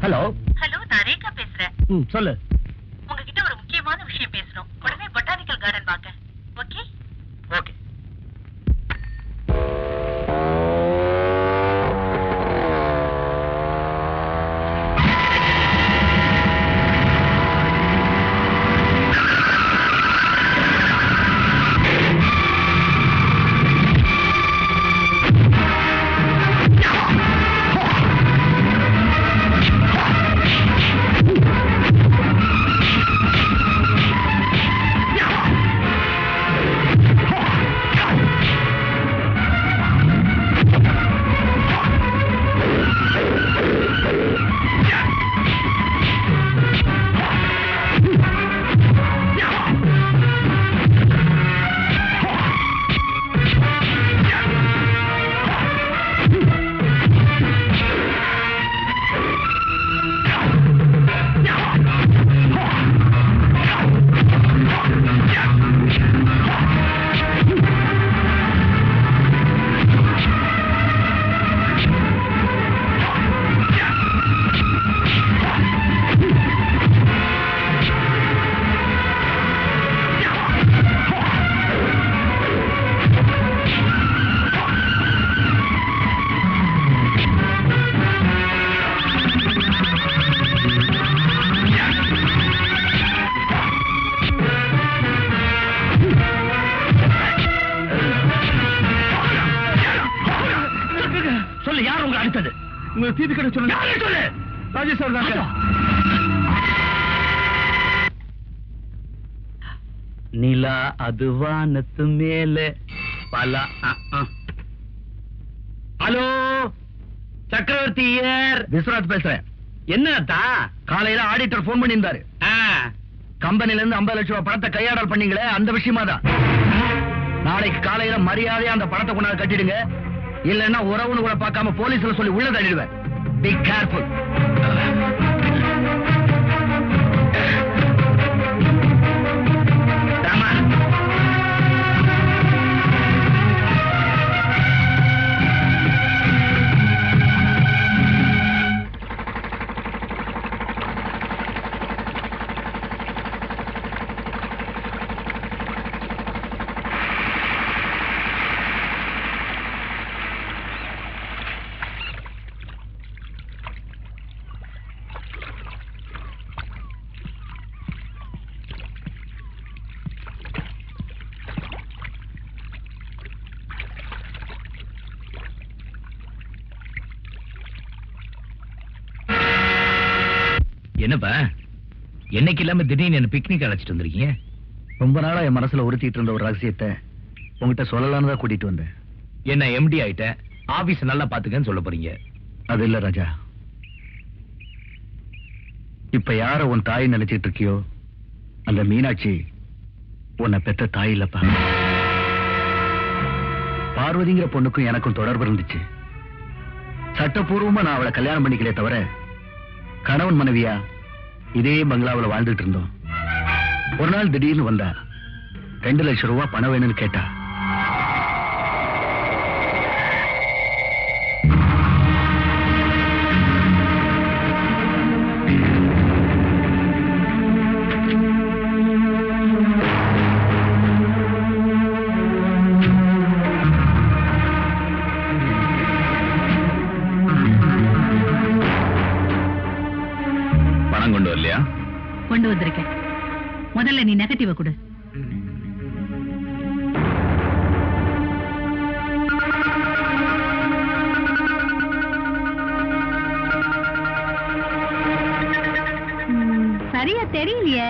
ஹலோ ஹலோ, நான் ரேகா பேசுறேன். சொல்லு. உங்ககிட்ட ஒரு முக்கியமான விஷயம் பேசணும். உடனே பொட்டானிக்கல் கார்டன் வாங்க. Okay okay. சொல்லு, யார் உங்களை அடித்தது? உங்க தீபி கடை சொல்லுங்க. சொல்லு. ராஜேஷ் சார் தாங்க. நிலா அது வானத்து மேலே பல. ஹலோ, சக்கரவர்த்தி ஐயர். விஸ்வநாத் பேசுறேன். என்னத்தா? காலையில ஆடிட்டர் போன் பண்ணியிருந்தாரு. கம்பெனில இருந்து 50 லட்சம் ரூபாய் பணத்தை கையாடல் பண்ணீங்களே, அந்த விஷயமா தான். நாளைக்கு காலையில மரியாதையா அந்த பணத்தை கொண்டாந்து கட்டிடுங்க. இல்லன்னா உறவுன்னு கூட பார்க்காம போலீஸ்ல சொல்லி உள்ள தள்ளிடுவேன். Be careful. என்னப்பா என்னைக்கு இல்லாம திடீர்னு என்ன பிக்னிக் அழைச்சிட்டு வந்திருக்கீங்க? ரொம்ப நாளா என் மனசுல உறுத்திட்டு இருந்த ஒரு ரகசியத்தை உங்ககிட்ட சொல்லலான்னு தான் கூட்டிட்டு வந்தேன். என்ன எம்டி ஆயிட்ட, ஆபீஸ் நல்லா பாத்துக்கன்னு சொல்ல போறீங்க? அது இல்ல ராஜா, இப்ப யார உன் தாய் நினைச்சிட்டு இருக்கியோ அந்த மீனாட்சி உன்னை பெத்த தாய் இல்லப்பா. பார்வதிங்கிற பொண்ணுக்கும் எனக்கும் தொடர்பு இருந்துச்சு. சட்டப்பூர்வமா நான் அவளை கல்யாணம் பண்ணிக்கலே தவிர கணவன் மனைவியா இதே பங்களாவில் வாழ்ந்துட்டு இருந்தோம். ஒரு நாள் திடீர்னு வந்தா 2 லட்சம் ரூபாய் பணம் வேணும்னு கேட்டா. பணம் கொண்டு வரலையா? கொண்டு வந்திருக்கேன். முதல்ல நீ நெகட்டிவ கொடு. சரியா தெரியலையே.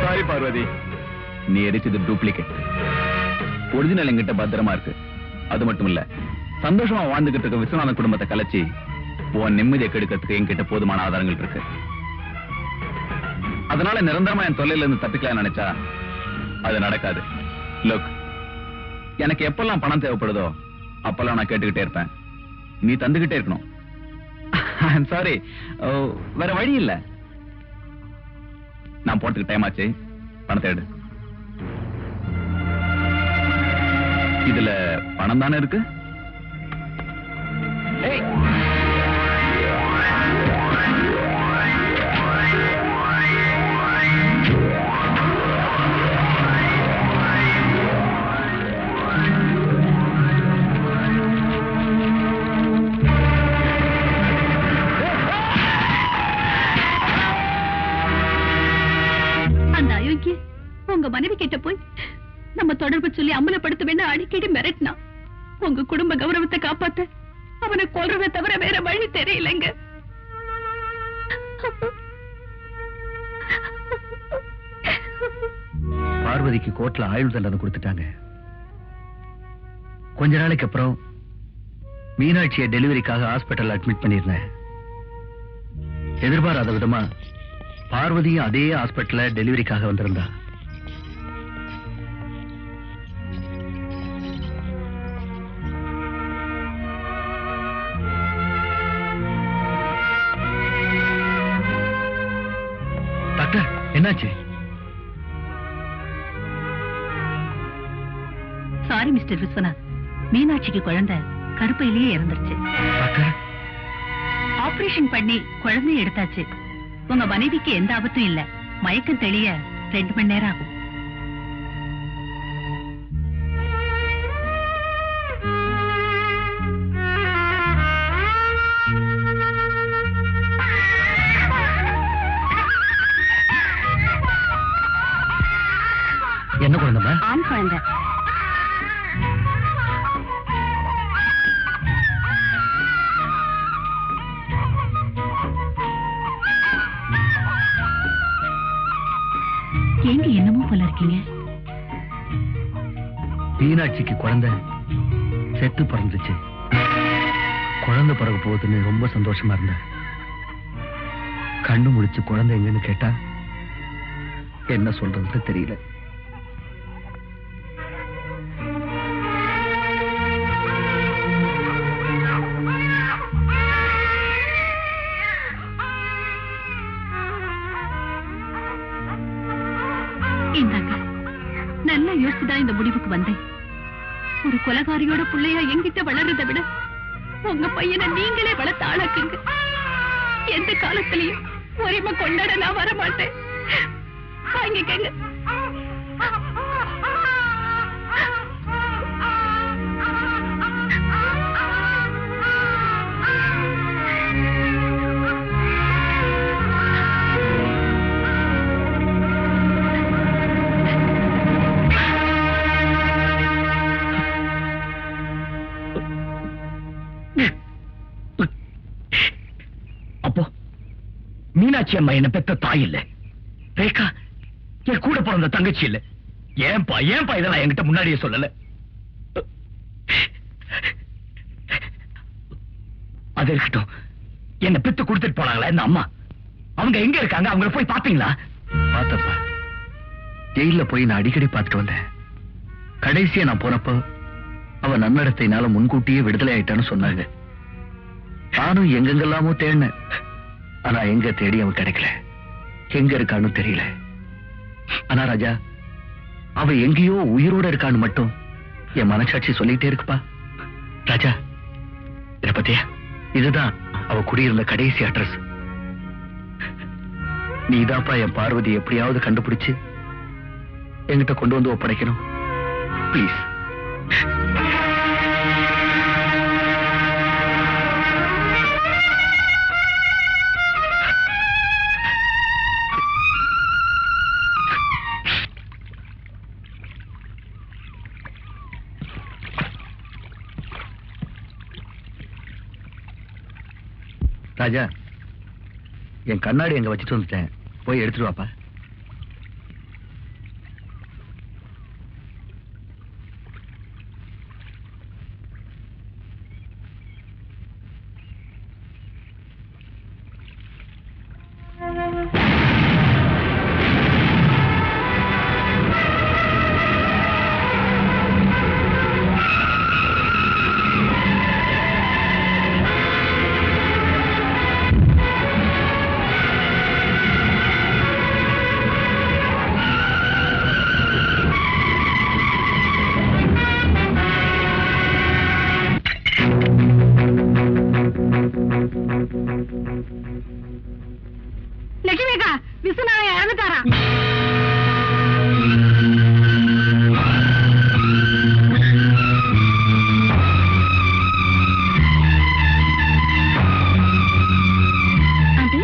சாரி பார்வதி, நீ எரிச்சது டூப்ளிகேட். ஒரிஜினல் என்கிட்ட பத்திரமா இருக்கு. அது மட்டும் இல்ல, சந்தோஷமா வாழ்ந்துகிட்டு இருக்க விஸ்வநாதன் குடும்பத்தை கலைச்சி உன் நிம்மதியை கெடுக்கிறதுக்கு என்கிட்ட போதுமான ஆதாரங்கள் இருக்கு. அதனால நிரந்தரமா என் தொல்லையில இருந்து தப்பிக்கலாம் நினைச்சா அது நடக்காது. லுக், எனக்கு எப்பெல்லாம் பணம் தேவைப்படுதோ அப்பெல்லாம் நான் கேட்டுக்கிட்டே இருப்பேன். நீ தந்துகிட்டே இருக்கணும். சாரி, வேற வழி இல்ல. நான் போறதுக்கு டைம் ஆச்சு, பணத்தை எடு. இதுல பணம் தானே இருக்கு. ஏய், அந்த அயோக்கிய உங்க மனைவி கிட்ட போய் நம்ம தொடர்பு சொல்லி அமலப்படுத்த வேண்டாம் அடிக்கடி மிரட்டினா. உங்க குடும்ப கௌரவத்தை காப்பாத்த அவனை கொல்றதை தவிர வேற வழி தெரியலங்க. பார்வதிக்கு கோர்ட்ல ஆயுள் தண்டனை கொடுத்துட்டாங்க. கொஞ்ச நாளைக்கு அப்புறம் மீனாட்சியை டெலிவரிக்காக ஹாஸ்பிட்டல் அட்மிட் பண்ணிருந்தேன். எதிர்பாராத விதமா பார்வதியும் அதே ஹாஸ்பிட்டல்ல டெலிவரிக்காக வந்திருந்தா. டாக்டர், என்னாச்சு? சாரி மிஸ்டர் விஸ்வநாத், மீனாட்சிக்கு குழந்தை கருப்பையிலேயே இறந்துருச்சு. டாக்டர், ஆபரேஷன் பண்ணி குழந்தைய எடுத்தாச்சு. உங்க மனைவிக்கு எந்த ஆபத்தும் இல்ல. மயக்கம் தெளிய 2 மணி நேரம் ஆகும். என்ன குழந்தைமா? ஆண் குழந்தை. ஏங்க என்னமோ போல இருக்கீங்க? மீனாட்சிக்கு குழந்தை செத்து பிறந்துச்சு. குழந்தை பிறகு போகுதுன்னு ரொம்ப சந்தோஷமா இருந்தேன். கண்ணு முடிச்சு குழந்தை எங்கன்னு கேட்டா என்ன சொல்றதுன்னு தெரியல. இந்தாங்க, நல்லா யோசிச்சுதான் இந்த முடிவுக்கு வந்தேன். ஒரு கொலகாரியோட பிள்ளையா என்கிட்ட வளர்றதை விட உங்க பையனை நீங்களே வளர்த்து ஆளாக்குங்க. எந்த காலத்திலையும் உரிமை கொண்டாட நான் வரமாட்டேன். வாங்கிக்கங்க. திராட்சை அம்மா என்ன பெத்த தாய் இல்ல, ரேகா என் கூட பிறந்த தங்கச்சி இல்ல. ஏன்பா இதெல்லாம் என்கிட்ட முன்னாடியே சொல்லல? அது இருக்கட்டும், என்ன பெத்து கொடுத்துட்டு போனாங்களா இந்த அம்மா, அவங்க எங்க இருக்காங்க? அவங்கள போய் பாத்தீங்களா? பார்த்தப்பா, ஜெயில போய் நான் அடிக்கடி பார்த்துட்டு வந்தேன். கடைசியா நான் போனப்போ அவ நன்னடத்தையினால முன்கூட்டியே விடுதலை ஆயிட்டான்னு சொன்னாங்க. நானும் எங்கெங்கெல்லாமோ தேடினேன், ஆனா எங்க தேடி அவன் கிடைக்கல. எங்க இருக்கான்னு தெரியல. ஆனா ராஜா, அவ எங்கேயோ உயிரோட இருக்கான்னு மட்டும் என் மனசாட்சி சொல்லிட்டே இருக்குப்பா. ராஜா, இத பத்தியா? இதுதான் அவ குடியிருந்த கடைசி அட்ரஸ். நீதாப்பா என் பார்வதி எப்படியாவது கண்டுபிடிச்சு என்கிட்ட கொண்டு வந்து ஒப்படைக்கணும். ப்ளீஸ். ராஜா, என் கண்ணாடி எங்க வச்சுட்டு வந்துட்டேன், போய் எடுத்துட்டு வாப்பா. லட்சுமிக்கா, விஸ்வநாதன் இறந்துட்டாரா? ஆண்டி,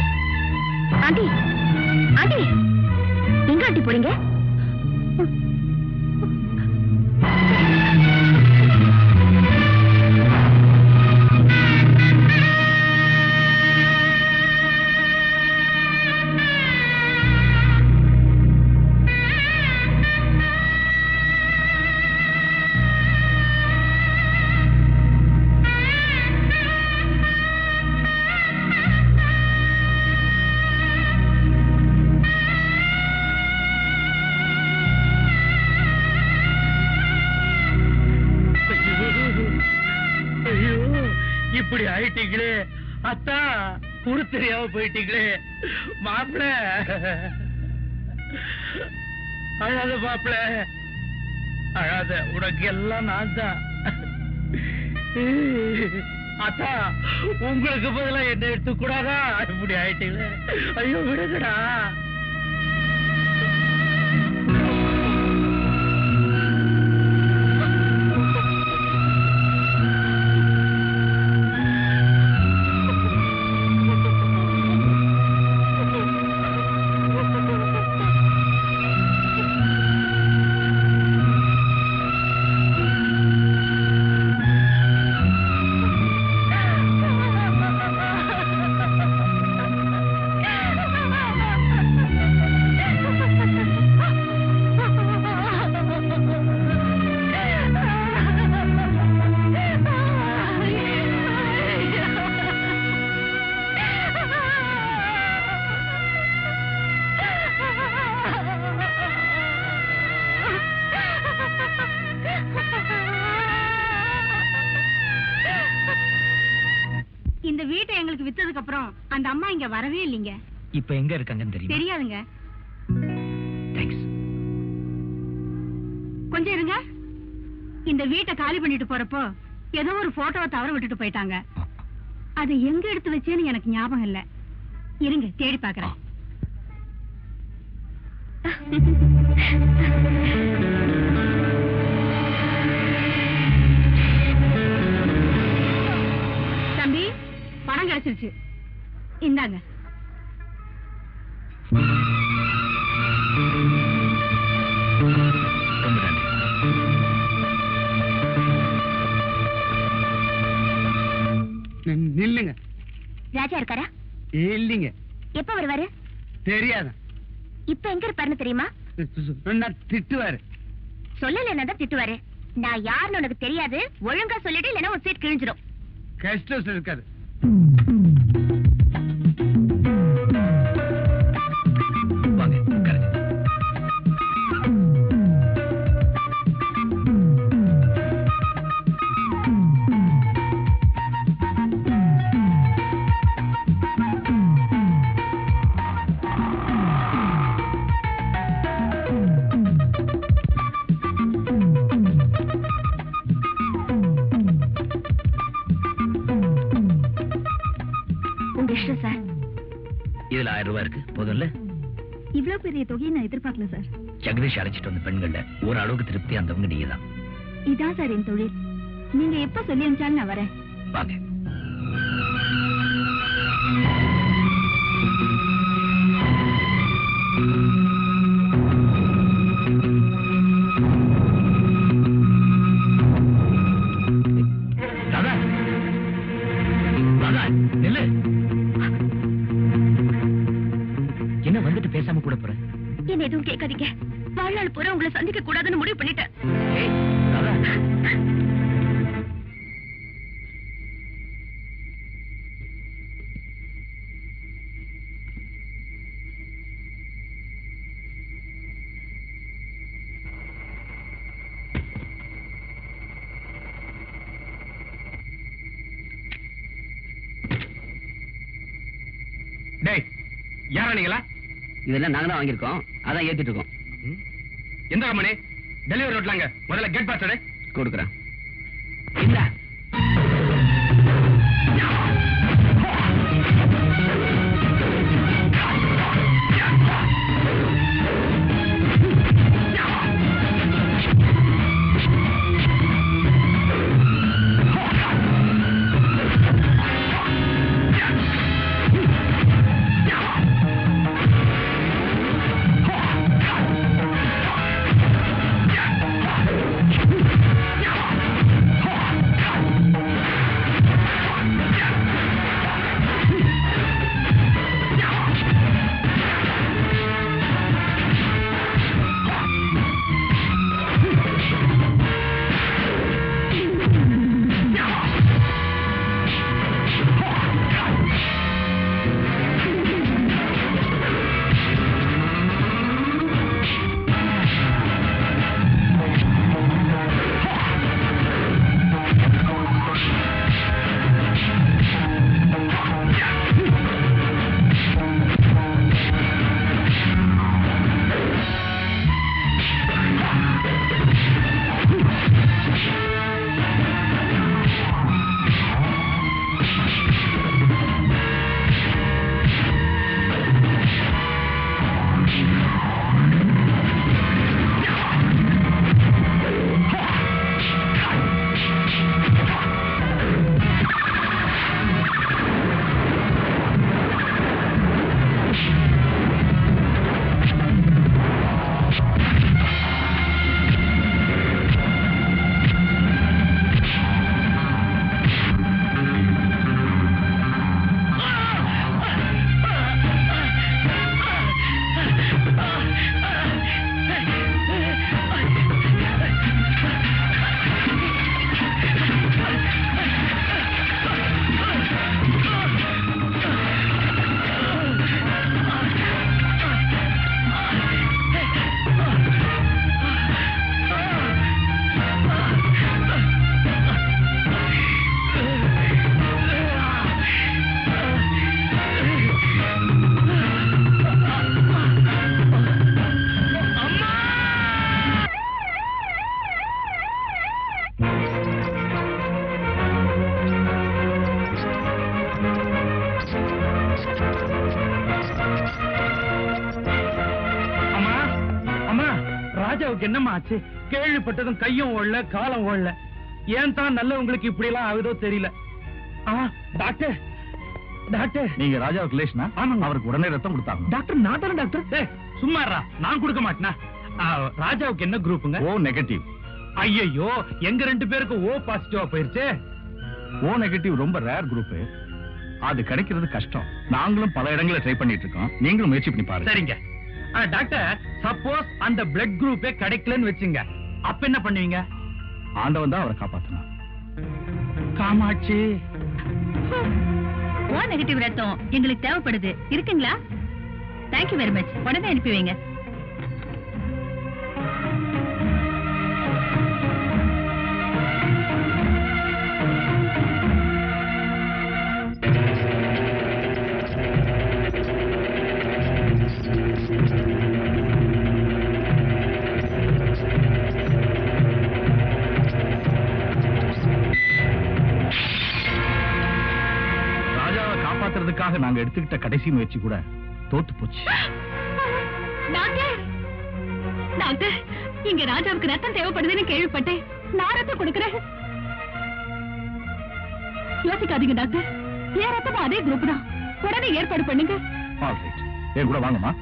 ஆண்டி, ஆண்டி, எங்க ஆண்டி போறீங்க? இப்படி ஆயிட்டீங்களே அத்தா, குரு தெரியாம போயிட்டீங்களே மாப்பிள. அழாத மாப்பிள, அழாத, உனக்கு எல்லாம் நான் தான். அத்தா, உங்களுக்கு பதிலா என்ன எடுத்துக்கூடாதா? இப்படி ஆயிட்டீங்களே, ஐயோ விடுங்கடா. இந்த வீட்டை எங்களுக்கு வித்ததுக்கு அப்புறம் அந்த அம்மா இங்க வரவே இல்லைங்க. இப்ப எங்க இருக்காங்கன்னு தெரியும்? தெரியாதுங்க. தேங்க்ஸ். கொஞ்சம் இருங்க. இந்த வீட்டை காலி பண்ணிட்டு போறப்போ ஏதோ ஒரு போட்டோவை தவற விட்டுட்டு போயிட்டாங்க. அது எங்க எடுத்து வச்சேன்னு எனக்கு ஞாபகம் இல்ல. இருங்க, தேடி பாக்குறேன். தம்பி, பணம் கிடைச்சிருச்சு, இந்தாங்க. நில்லுங்க. ராஜா இருக்காரா? இல்லீங்க, எப்ப வருவாரு? தெரியாது. இப்ப எங்க இருப்பாருன்னு தெரியுமா? திட்டுவாரு. சொல்லல என்னதான் திட்டுவாரு. நான் யாருன்னு உனக்கு தெரியாது. ஒழுங்கா சொல்லிட்டு இல்லைன்னா ஒரு சீட் கிழிஞ்சிடும். கஷ்டம் இருக்காது. வாங்க உட்காருங்க. சார், இதுல 1000 ரூபாய் இருக்கு. போதும்ல? இவ்வளவு பெரிய தொகையை நான் எதிர்பார்க்கல சார். ஜெகதீஷ் அழைச்சிட்டு வந்த பெண்கள்ல ஒரு அளவுக்கு திருப்தி அந்தவங்க நீங்க தான். இதான் சார் என் தொழில். நீங்க எப்ப சொல்லி அனுப்பிச்சாலும் நான் வரேன். வாங்க. ராதா, ராதா, நில்லு. என்ன வந்துட்டு பேசாம கூட போற? என்ன எதுவும் கேட்காதீங்க. வாழ்நாள் பூரா உங்களை சந்திக்க கூடாதுன்னு முடிவு பண்ணிட்டேன். ஏய், ராதா. டேய், யாரா நீங்களா? இதெல்லாம் நாங்க தான் வாங்கியிருக்கோம், அதான் ஏத்திட்டு இருக்கோம். எந்த கம்பெனி? டெலிவரி ரோட்லாங்க. முதல்ல கேட் பாஸ் எடு. கொடுக்குறேன். இல்ல. ராஜாவுக்கு என்னமா ஆச்சு? கேள்விப்பட்டதும் கையும் ஓடல, காலம் ஓடல. ஏன் தான் நல்லவங்களுக்கு இப்படி எல்லாம் ஆகுதோ தெரியல. டாக்டர், டாக்டர், நீங்க ராஜாவுக்கு ரிலேஷனா? ஆமாங்க. அவருக்கு உடனே ரத்தம் கொடுத்தாங்க. டாக்டர், நான் தானே டாக்டர். சும்மாறா, நான் கொடுக்க மாட்டேனா? ராஜாவுக்கு என்ன குரூப்புங்க? ஓ நெகட்டிவ். ஐயோ, எங்க 2 பேருக்கு ஓ பாசிட்டிவா போயிருச்சு. ஓ நெகட்டிவ் ரொம்ப ரேர் குரூப். அது கிடைக்கிறது கஷ்டம். நாங்களும் பல இடங்களை ட்ரை பண்ணிட்டு இருக்கோம். நீங்களும் முயற்சி பண்ணி பாருங்க. சரிங்க. டாக்டர், சப்போஸ் அந்த பிளட் குரூப்பே கிடைக்கலன்னு வச்சுங்க, அப்ப என்ன பண்ணுவீங்க? ஆண்டவன் தான் அவரை காப்பாத்தணும். காமாட்சி, ஓ நெகட்டிவ் ரத்தம் எங்களுக்கு தேவைப்படுது. இருக்குங்களா? Thank you very much. உடனே அனுப்பி வைங்க. காப்பாத்துறதுக்காக நாங்க எடுத்துக்கிட்ட கடைசி முயற்சி கூட தோத்து போச்சு. டாக்டர், டாக்டர், இங்க ராஜாவுக்கு ரத்தம் தேவைப்படுதுன்னு கேள்விப்பட்டேன். நான் ரத்தம் கொடுக்கிறேன். யோசிக்காதீங்க டாக்டர், என் ரத்தமும் அதே குரூப் தான். உடனே ஏற்பாடு பண்ணுங்க. என் கூட வாங்கம்மா.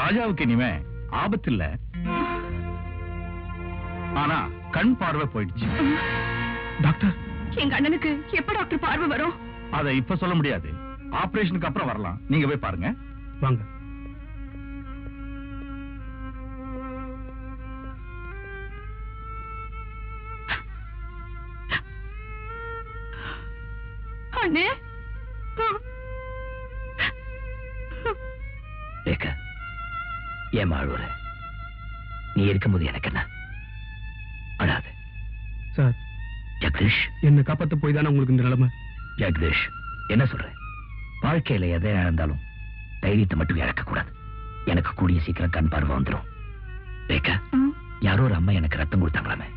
ராஜாவுக்கு இனிமே ஆபத்து இல்ல, ஆனா கண் பார்வை போயிடுச்சு. டாக்டர், எங்க அண்ணனுக்கு எப்ப டாக்டர் பார்வை வரும்? அதை இப்ப சொல்ல முடியாது. ஆபரேஷனுக்கு அப்புறம் வரலாம். நீங்க போய் பாருங்க. வாங்க. அண்ணே, ஏன் அழுவுற? நீ இருக்கும்போது எனக்கு என்ன? அழாது. சார், ஜெகதீஷ், என்ன காப்பாத்த போய் தானே உங்களுக்கு இந்த நிலைமை. ஜெகதீஷ், என்ன சொல்ற? வாழ்க்கையில எதை இழந்தாலும் தைரியத்தை மட்டும் இழக்க கூடாது. எனக்கு கூடிய சீக்கிரம் கண் பார்வை வந்துடும். ரேகா, யாரோ ஒரு அம்மா எனக்கு ரத்தம் கொடுத்தாங்களாமே,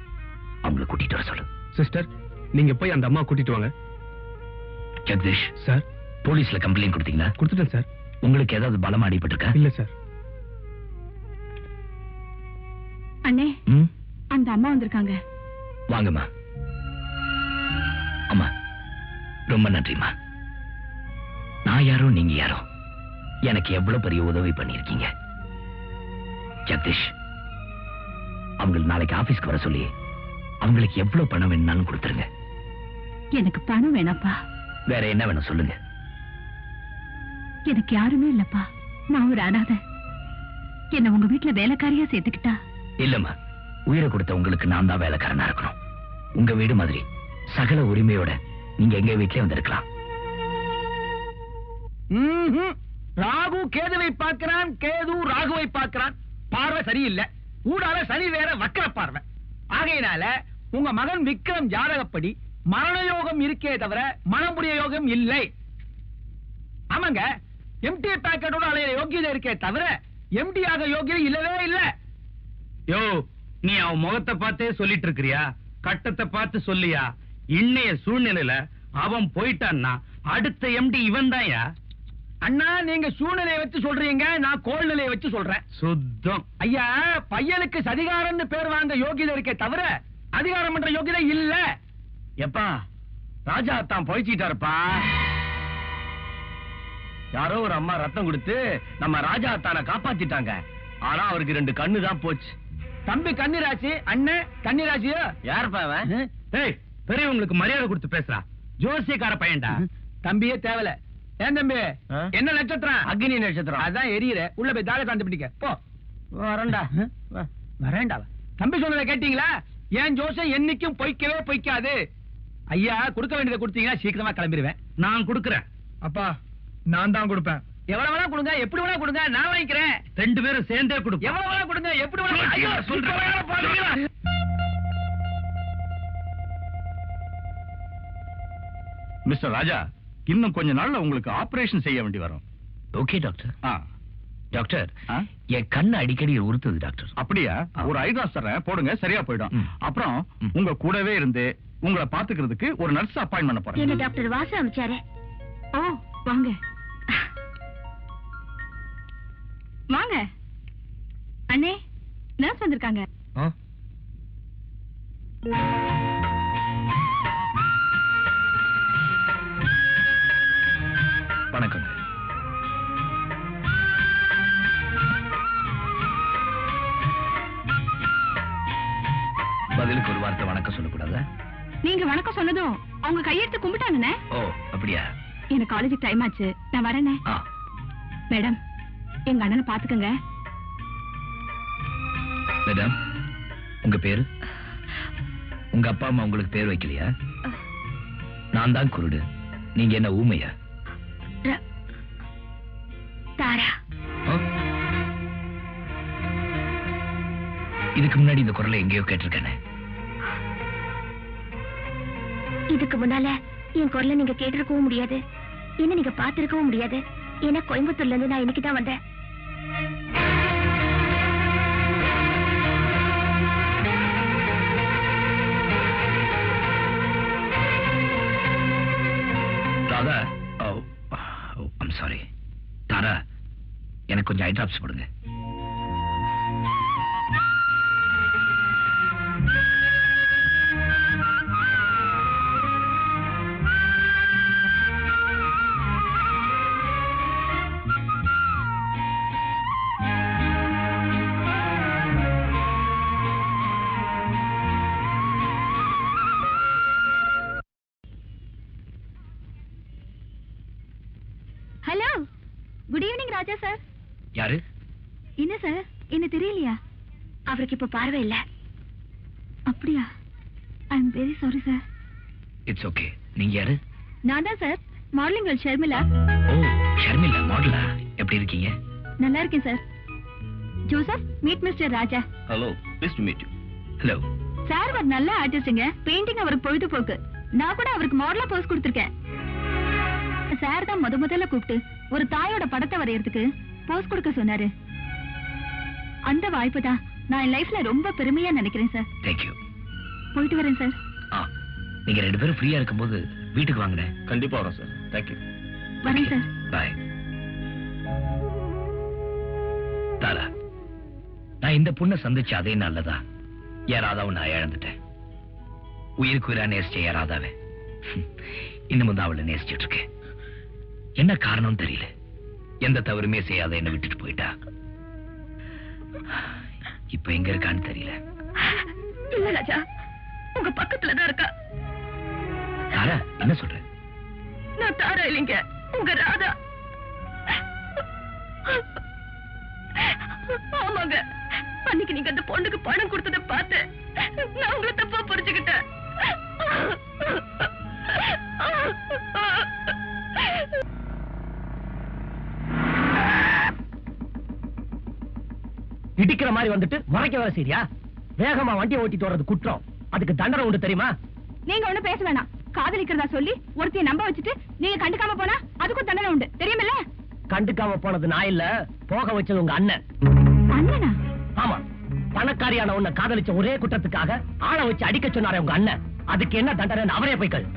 அவங்களை கூட்டிட்டு வர சொல்லு. சிஸ்டர், நீங்க போய் அந்த அம்மா கூட்டிட்டு வாங்க. ஜெகதீஷ் சார், போலீஸ்ல கம்ப்ளைண்ட் கொடுத்தீங்களா? கொடுத்துட்டேன் சார். உங்களுக்கு ஏதாவது பலமா அடிபட்டிருக்கா? இல்ல சார். அண்ணே, அந்த அம்மா வந்திருக்காங்க. வாங்கம்மா. அம்மா, ரொம்ப நன்றிம்மா. நான் யாரோ நீங்க யாரோ, எனக்கு எவ்வளவு பெரிய உதவி பண்ணிருக்கீங்க. ஜெகதீஷ், அவங்களுக்கு நாளைக்கு ஆபீஸ்க்கு வர சொல்லி அவங்களுக்கு எவ்வளவு பணம் வேணும்னாலும் கொடுத்துருங்க. எனக்கு பணம் வேணாப்பா. வேற என்ன வேணும் சொல்லுங்க. எனக்கு யாருமே இல்லப்பா. நான் ஒரு அனாதை. என்ன உங்க வீட்டுல வேலைக்காரியா சேர்த்துக்கிட்டா? இல்லம்மா, உயிரை கொடுத்த உங்களுக்கு நான் தான் வேலைக்காரனா இருக்கணும். உங்க வீடு மாதிரி சகல உரிமையோட நீங்க எங்க வீட்லயே வந்திருக்கலாம். ராகு கேதுவை பார்க்கிறான், கேது ராகுவை பார்க்கிறான். பார்வை சரியில்லை. ஊடால சனி வேற வக்கர பார்வை. ஆகையினால உங்க மகன் விக்ரம் ஜாதகப்படி மரண யோகம் இருக்கே தவிர மனமுடிய யோகம் இல்லை. ஆமாங்க, எம்டி பேக்கெட்டோட அலைய யோகியதை இருக்கே தவிர எம்டி ஆக யோகியம் இல்லவே இல்ல. யோ, நீ அவன் முகத்தை பார்த்தே சொல்லிட்டு இருக்கிறியா? கட்டத்தை பார்த்து சொல்லியா? இன்னைய சூழ்நிலையில அவன் போயிட்டான்னா அடுத்த எம்டி இவன் தான்யா. அண்ணா, நீங்க சூழ்நிலையை வச்சு சொல்றீங்க, நான் கோல்நிலையை வச்சு சொல்றேன். சுத்தம். ஐயா, பையனுக்கு சதிகாரம்னு பேர் வாங்க யோகியதை இருக்கே தவிர அதிகாரம் பண்ற யோகியதை இல்ல. எப்பா, ராஜா தான் பொழைச்சிட்டாருப்பா. யாரோ ஒரு அம்மா ரத்தம் கொடுத்து நம்ம ராஜா அத்தான காப்பாத்திட்டாங்க. ஆனா அவருக்கு 2 கண்ணு தான் போச்சு. தம்பி கன்னிராசி, அண்ணன் கன்னிராசியோ? யாருப்பா அவன்? ஏய், பெரியவங்களுக்கு மரியாதை கொடுத்து பேசுறா. ஜோசியக்கார பையன்டா. தம்பியே தேவல. ஏன் தம்பி, என்ன நட்சத்திரம்? அக்னி நட்சத்திரம். அதான் எரியற. உள்ள போய் தாக சாந்தி பிடிக்க போ. வரண்டா. வரேன்டா. தம்பி சொன்னதை கேட்டீங்களா? ஏன் ஜோசியம் என்னைக்கும் பொய்க்கவே பொய்க்காது. ஐயா, கொடுக்க வேண்டியதை கொடுத்தீங்கன்னா சீக்கிரமா கிளம்பிடுவேன். நான் கொடுக்கிறேன். அப்பா, நான் தான் கொடுப்பேன். எவ்வளவு வேணா கொடுங்க, எப்படி வேணா கொடுங்க, நான் வாங்கிக்கிறேன். 2 பேரும் சேர்ந்தே கொடுப்போம். எவ்வளவு வேணா கொடுங்க, எப்படி வேணா. ஐயோ, சொல்றேன். மிஸ்டர் ராஜா, இன்னும் கொஞ்ச நாள்ல உங்களுக்கு ஆபரேஷன் செய்ய வேண்டி வரும். Okay doctor. டாக்டர், ஆ? என் கண்ணு அடிக்கடி உறுத்துது டாக்டர். அப்படியா? ஒரு ஐ டிராப்ஸ் தரேன், போடுங்க, சரியா போயிடும். ம். அப்புறம் உங்க கூடவே இருந்து உங்களை பாத்துக்கிறதுக்கு ஒரு நர்ஸ் அப்பாயின்ட் பண்ண போறேன். என்ன டாக்டர் வாசு அமைச்சாரு. ஓ, வாங்க. வாங்க அண்ணே, நர்ஸ் வந்திருக்காங்க. வணக்கம். பதிலுக்கு ஒரு வார்த்தை வணக்கம் சொல்லக்கூடாதா? நீங்க வணக்கம் சொன்னதும் அவங்க கையெடுத்து கும்பிட்டாங்கண்ணே. ஓ அப்படியா? எனக்கு காலேஜுக்கு டைம் ஆச்சு, நான் வரேனே. மேடம், எங்க அண்ணனை பாத்துக்கங்க. மேடம், உங்க பேரு? உங்க அப்பா அம்மா உங்களுக்கு பேர் வைக்கலையா? நான் தான் குருடு, நீங்க என்ன ஊமையா? தாரா. இதுக்கு முன்னாடி இந்த குரலை எங்கேயோ கேட்டிருக்கேனே. இதுக்கு முன்னால என் குரலை நீங்க கேட்டிருக்கவும் முடியாது, என்ன நீங்க பாத்திருக்கவும் முடியாது. ஏன்னா கோயம்புத்தூர்ல இருந்து நான் இன்னைக்கு தான் வந்தேன். Radha, I'm sorry. தாரா, எனக்கு கொஞ்சம் ஐ டிராப்ஸ் போடுங்க. ஹலோ, குட் ஈவினிங் ராஜா சார். யாரு? என்ன சார், என்ன தெரியலையா? அவருக்கு இப்ப பார்வை இல்ல. அப்படியா? I am very sorry sir. It's okay. நீங்க யாரு? நான் தான் sir, modelling girl Sharmila. Oh, Sharmila மாடலா? எப்படி இருக்கீங்க? நல்லா இருக்கேன் sir. Joseph, meet mister Raja. Hello, please to meet you. Hello. Sir ஒரு நல்ல ஆர்டிஸ்ட்ங்க, பெயிண்டிங் அவருக்கு பொழுதுபோக்கு. நான் கூட அவருக்கு மாடலா போஸ் கொடுத்திருக்கேன். சார் தான் முதல்ல கூப்பிட்டு ஒரு தாயோட படத்தை வரையறதுக்கு போஸ் கொடுக்க சொன்னாரு. அந்த வாய்ப்பு தான் நான் என் லைஃப்ல ரொம்ப பெருமையா நினைக்கிறேன் சார். Thank you. போயிட்டு வரேன் சார். நீங்க ரெண்டு பேரும் ஃப்ரீயா இருக்கும்போது வீட்டுக்கு வாங்க. கண்டிப்பா வரோம் சார். Thank you. வரேன் சார். பாய். தாரா, நான் இந்த பொண்ணை சந்திச்ச அதே நல்லதா யாராவது நான் இழந்துட்டேன். உயிருக்கு உயிரா நேசிச்ச யாராதாவே இன்னும் தான் அவளை நேசிச்சுட்டு இருக்கேன். என்ன காரணம் தெரியல, எந்த தவறுமே செய்யாத என்ன விட்டுட்டு போயிட்டா. இப்ப எங்க இருக்கான்னு தெரியல. இல்ல ராஜா, உங்க பக்கத்துலதான் இருக்கா. தாரா, என்ன சொல்ற? நான் தாரா இல்லைங்க, உங்க ராதா. ஆமாங்க, அன்னைக்கு நீங்க அந்த பொண்ணுக்கு பணம் கொடுத்ததை பார்த்து நான் உங்களை தப்பா புரிஞ்சுக்கிட்டேன். இடிக்கிற மாதிரி வந்துட்டு மறைக்க வர சரியா? வேகமா வண்டியை ஓட்டி தோறது குற்றம், அதுக்கு தண்டனை உண்டு தெரியுமா? நீங்க ஒண்ணு பேச வேணாம். காதலிக்கிறதா சொல்லி ஒருத்தைய நம்ப வச்சுட்டு நீங்க கண்டுக்காம போனா அதுக்கும் தண்டனை உண்டு தெரியுமில்ல? கண்டுக்காம போனது நான் இல்ல, போக வச்சது உங்க அண்ணன். அண்ணனா? ஆமா, பணக்காரியான உன்னை காதலிச்ச ஒரே குற்றத்துக்காக ஆளை வச்சு அடிக்க சொன்னாரே உங்க அண்ணன், அதுக்கு என்ன தண்டனை அவரே போய் கேளு.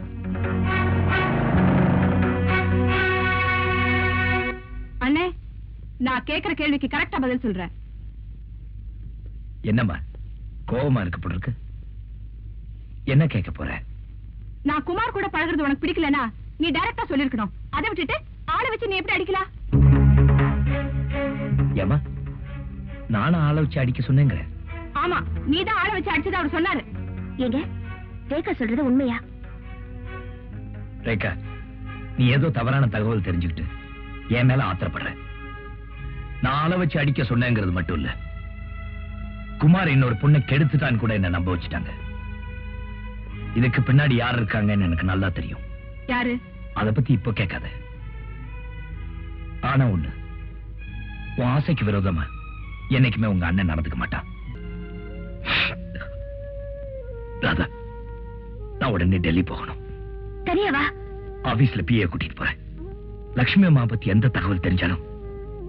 அண்ணே, நான் கேக்குற கேள்விக்கு கரெக்டா பதில் சொல்றேன். என்னம்மா கோபமா இருக்கு போல இருக்கு? என்ன கேட்க போற? நான் குமார் கூட பழகுறது உனக்கு பிடிக்கலனா நீ டைரக்டா சொல்லிருக்கணும். அதை விட்டுட்டு ஆளை வச்சு நீ எப்படி அடிக்கலாம்? ஏமா, நானும் ஆளை வச்சு அடிக்க சொன்னேங்க. ஆமா, நீதான் ஆளை வச்சு அடிச்சது அவர் சொன்னாரு. ஏங்க, ரேகா சொல்றது உண்மையா? ரேகா, நீ ஏதோ தவறான தகவல் தெரிஞ்சுக்கிட்டு என் மேல ஆத்திரப்படுற. நான் ஆளை வச்சு அடிக்க சொன்னேங்கிறது மட்டும் இல்ல, குமார் இன்னொரு பொண்ணை கெடுத்துட்டான்னு கூட என்ன நம்ப வச்சுட்டாங்க. இதுக்கு பின்னாடி யார் இருக்காங்கன்னு எனக்கு நல்லா தெரியும். யாரு? அத பத்தி இப்ப கேட்காத. ஆனா ஒண்ணு, உன் ஆசைக்கு விரோதமா என்னைக்குமே உங்க அண்ணன் நடந்துக்க மாட்டான். ராதா, நான் உடனே டெல்லி போகணும். தனியாவா? ஆபீஸ்ல பிஏ கூட்டிட்டு போறேன். லட்சுமி அம்மா பத்தி எந்த தகவல் தெரிஞ்சாலும்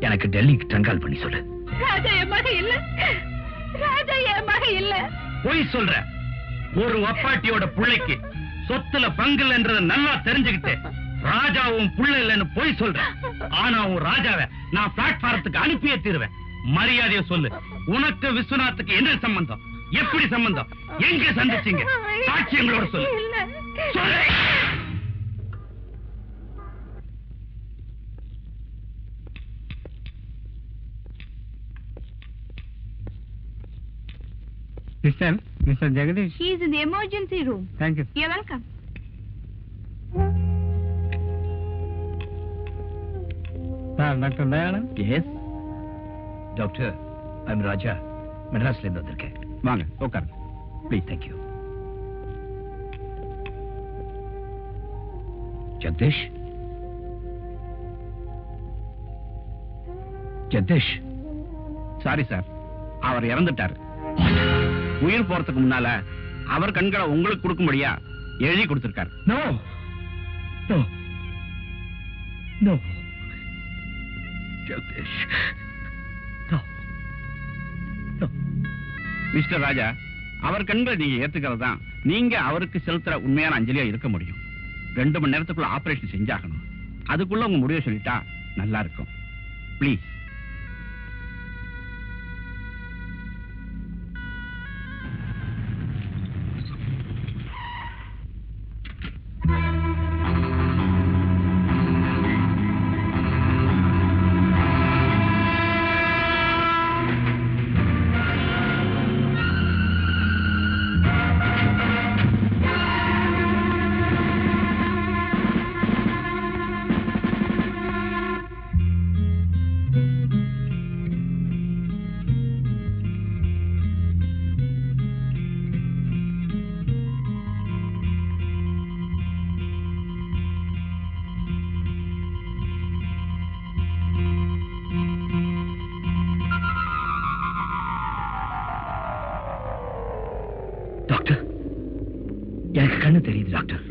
எனக்கு டெல்லிக்கு டங்கால் பண்ணி சொல்லு. ராஜா என் மக இல்ல, ராஜா என் மக இல்ல. போய் சொல்ற. ஒரு அப்பாட்டியோட புள்ளைக்கு சொத்துல பங்கு இல்லைன்றத நல்லா தெரிஞ்சுக்கிட்டு ராஜாவும் புள்ள இல்லைன்னு போய் சொல்ற. ஆனா உன் ராஜாவை நான் பிளாட்பாரத்துக்கு அனுப்பியே தீருவேன். மரியாதையை சொல்லு. உனக்கு விஸ்வநாத்துக்கு என்ன சம்பந்தம்? எப்படி சம்பந்தம்? எங்க சந்திச்சீங்க? சாட்சியங்களோட சொல்லு. சொல்லு. Mr. Jagadish. He is in the emergency room. Thank you. You're welcome. Sir, Dr. Dayanand. Yes. Doctor, I'm Raja. மெட்ராஸ்ல இருந்து வந்திருக்கேன். வாங்க உட்காருங்க. Please. Thank you. Jagdish. Jagdish. Sorry sir, அவர் இறந்துட்டார். உயிர் போறதுக்கு முன்னால அவர் கண்களை உங்களுக்கு கொடுக்கும்படியா எழுதி கொடுத்திருக்காரு. No no no Jagdish. No no. Mister Raja, அவர் கண்களை நீங்க ஏத்துக்கிறது தான் நீங்க அவருக்கு செலுத்துற உண்மையான அஞ்சலியா இருக்க முடியும். 2 மணி நேரத்துக்குள்ள ஆபரேஷன் செஞ்சாகணும். அதுக்குள்ள உங்க முடிவை சொல்லிட்டா நல்லா இருக்கும். ப்ளீஸ். டாக்டர், எனக்கு கண்ணு தெரியுது doctor.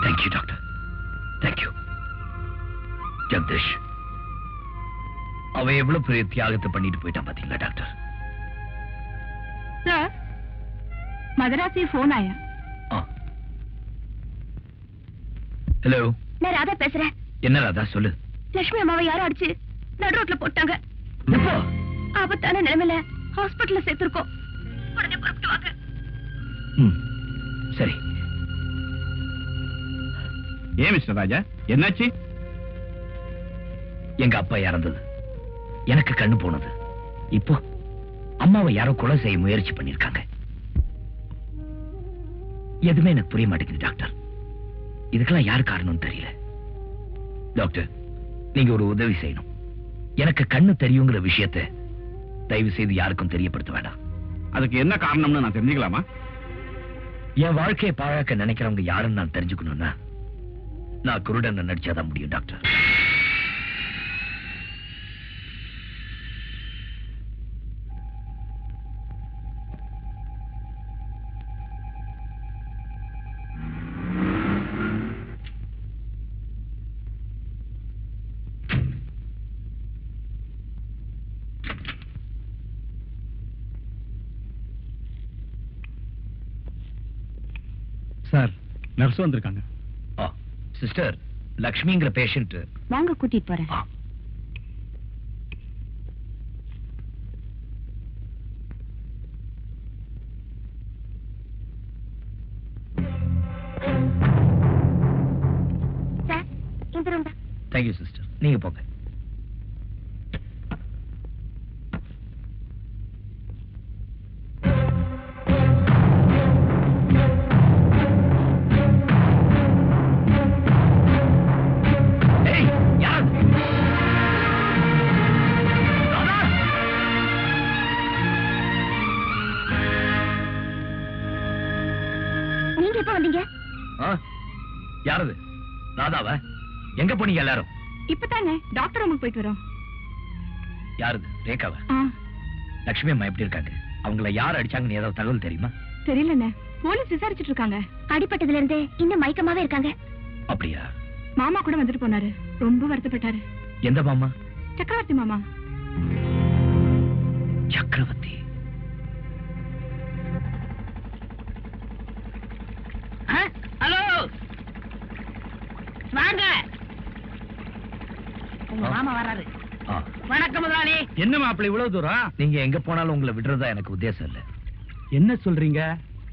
Thank you doctor. Thank you. Jagadish, அவன் எவ்வளவு பெரிய தியாகத்தை பண்ணிட்டு போயிட்டான் பாத்தீங்களா டாக்டர்? सर, मद्रास से फोन आया. हेलो. நான் ராதா பேசுறேன். என்ன ராதா, சொல்லு. லட்சுமி அம்மாவை யாரும் அடிச்சு நடு ரோட்ல போட்டாங்க. ஆபத்தான நிலைமையில ஹாஸ்பிடல்ல சேர்த்திருக்கோம். உடனே புறப்பட்டு வாங்க. சரி. ஏன் மிஸ்டர் ராஜா, என்னாச்சு? எங்க அப்பா இறந்தது, எனக்கு கண்ணு போனது. இப்போ அம்மாவை யாரோ கொலை செய்ய முயற்சி பண்ணிருக்காங்க. எதுவுமே எனக்கு புரிய மாட்டேங்குது டாக்டர். இதுக்கெல்லாம் யார் காரணம்னு தெரியல. டாக்டர், நீங்க ஒரு உதவி செய்யணும். எனக்கு கண்ணு தெரியுங்கிற விஷயத்தை தயவு செய்து யாருக்கும் தெரியப்படுத்த வேண்டாம். அதுக்கு என்ன காரணம்னு நான் தெரிஞ்சுக்கலாமா? என் வாழ்க்கையை பாழாக்க நினைக்கிறவங்க யாருன்னு நான் தெரிஞ்சுக்கணும்னா நான் குருடன் நடிச்சாதான் முடியும் டாக்டர். சார், நர்ஸ் வந்திருக்காங்க. சிஸ்டர், லக்ஷ்மிங்கிற பேஷண்ட் வாங்க, கூட்டிட்டு போறேன். சார், இந்த ரூம் தான். தேங்க்யூ சிஸ்டர், நீங்க போங்க. யாரது? ராதாவா? எங்க போனீங்க எல்லாரும்? இப்பதானே டாக்டர் ரூமுக்கு போயிட்டு வரோம். யாரது? ரேகாவா? லட்சுமி அம்மா எப்படி இருக்காங்க? அவங்கள யார் அடிச்சாங்கன்னு ஏதாவது தகவல் தெரியுமா? தெரியலண்ணே, போலீஸ் விசாரிச்சுட்டு இருக்காங்க. அடிபட்டதுல இருந்து இன்னும் மயக்கமாவே இருக்காங்க. அப்படியா? மாமா கூட வந்துட்டு போனாரு, ரொம்ப வருத்தப்பட்டாரு. எந்த மாமா? சக்கரவர்த்தி மாமா. சக்கரவர்த்தி? ஹலோ, வாங்க. உங்க மாமா வர்றாரு. ஆ. வணக்கம் முதலாளி. என்ன மாப்பிள்ளை இவ்வளவு தூரம்? நீங்க எங்க போனாலும் உங்களை விடுறதா எனக்கு உத்தேசம் இல்ல. என்ன சொல்றீங்க?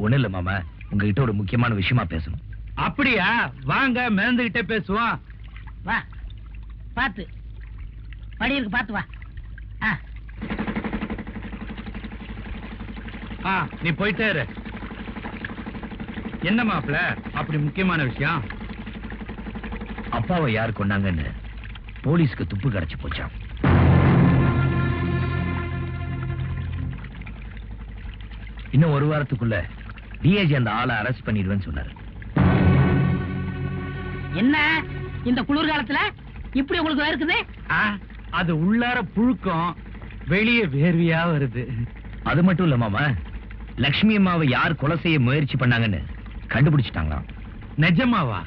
ஒண்ணு இல்ல மாமா, உங்ககிட்ட ஒரு முக்கியமான விஷயமா பேசணும். அப்படியா? வாங்க மேந்துகிட்டே பேசுவோம். வா, பாத்து படி இருக்கு, பாத்து வா. நீ போயிட்டே இரு. என்ன மாப்பிள்ள அப்படி முக்கியமான விஷயம்? அப்பாவை யார் கொண்டாங்கன்னு போலீஸ்க்கு துப்பு கிடைச்சு போச்சாம். இன்னும் ஒரு வாரத்துக்குள்ள டிஐஜி அந்த ஆளை அரெஸ்ட் பண்ணிடுவேன்னு சொன்னாரு. என்ன இந்த குளிர்காலத்துல இப்படி உங்களுக்கு வேர்க்குது? அது உள்ளார புழுக்கம், வெளியே வேர்வையா வருது. அது மட்டும் இல்ல மாமா, லட்சுமி அம்மாவை யார் கொலை செய்ய முயற்சி பண்ணாங்கன்னு கண்டுபிடிச்சிட்டாங்களாம். நிஜமாவா?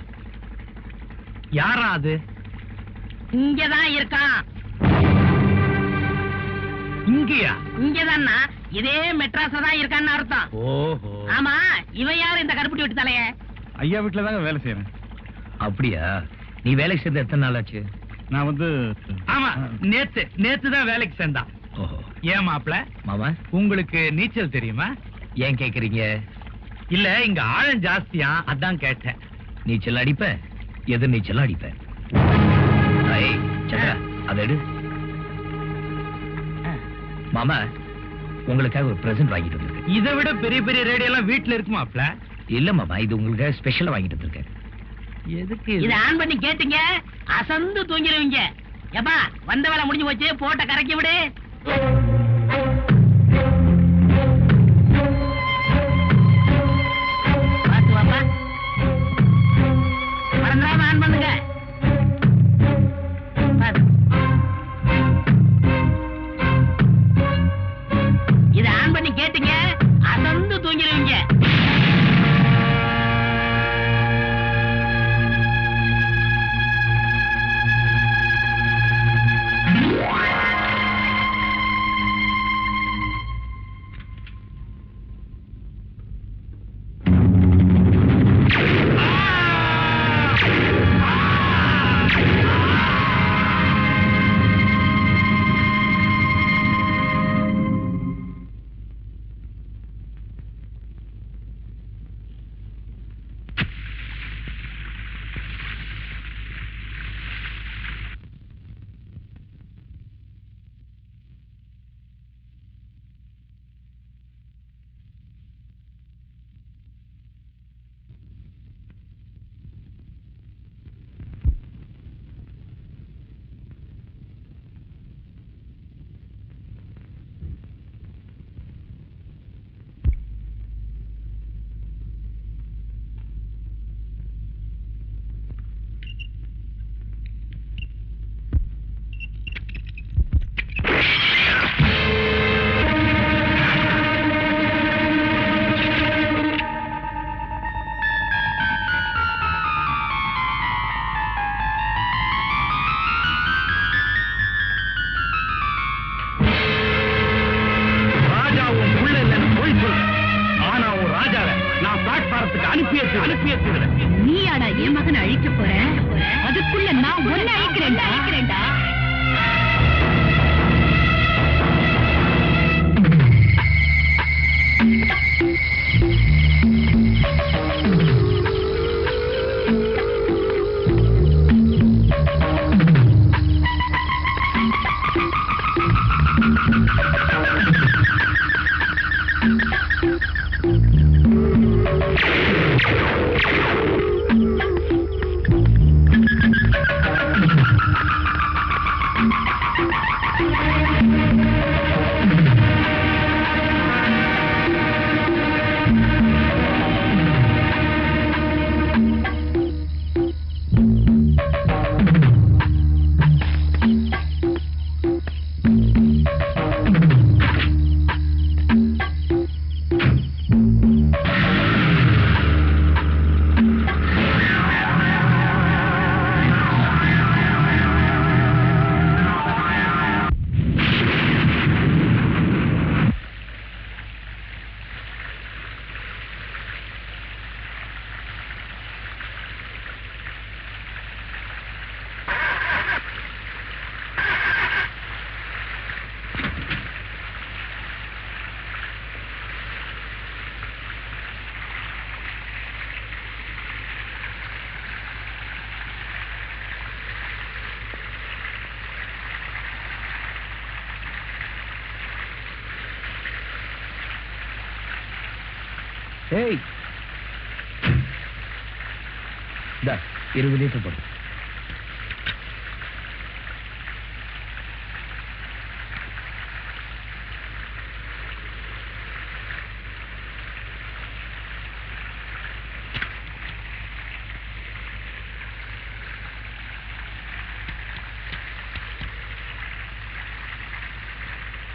யாரா அது? இங்கதான் இருக்கான். இங்கயா? இங்கதான்னா இதே மெட்ராஸ்ல தான் இருக்கான்னு அர்த்தம். ஓஹோ. ஆமா, இவன் யாரு இந்த கருப்பட்டி விட்டு தலைய? ஐயா வீட்டுல தாங்க வேலை செய்யறேன். அப்படியா? நீ வேலைக்கு சேர்ந்து எத்தனை நாள் ஆச்சு? நான் வந்து ஆமா, நேத்து தான் வேலைக்கு சேர்ந்தான். ஓஹோ. ஏன் மாப்பிள்ள, மாமா உங்களுக்கு நீச்சல் தெரியுமா? ஏன் கேக்குறீங்க? இல்ல, இங்க ஆழம் ஜாஸ்தியா, அதான் கேட்டேன். நீச்சல் அடிப்பேன், எதிர் நீச்சல் அடிப்பேன். சந்திரா, அதை எடு. மாமா, உங்களுக்காக ஒரு பிரசன்ட் வாங்கிட்டு வந்திருக்கேன். இதை விட பெரிய பெரிய ரேடியோ எல்லாம் வீட்டுல இருக்குமாப்ல? இல்ல மாமா, இது உங்களுக்காக ஸ்பெஷலா வாங்கிட்டு வந்திருக்கேன். எதுக்கு? இத ஆன் பண்ணி கேட்டீங்க, அசந்து தூங்கிடுவீங்க. எப்பா, வந்த வேலை முடிஞ்சு போச்சு, போட்ட கரைக்கி விடு. பாத்து வாப்பா, மறந்துடாம ஆன் பண்ணுங்க. இத ஆன் பண்ணி கேட்டீங்க, அசந்து தூங்கிடுவீங்க. நீயாடா என் மகனை அழிக்க போற? அதுக்குள்ள நான் ஒன்னு அழிக்கிறேன்டா. ஏய் 20 லிட்டர் போடு.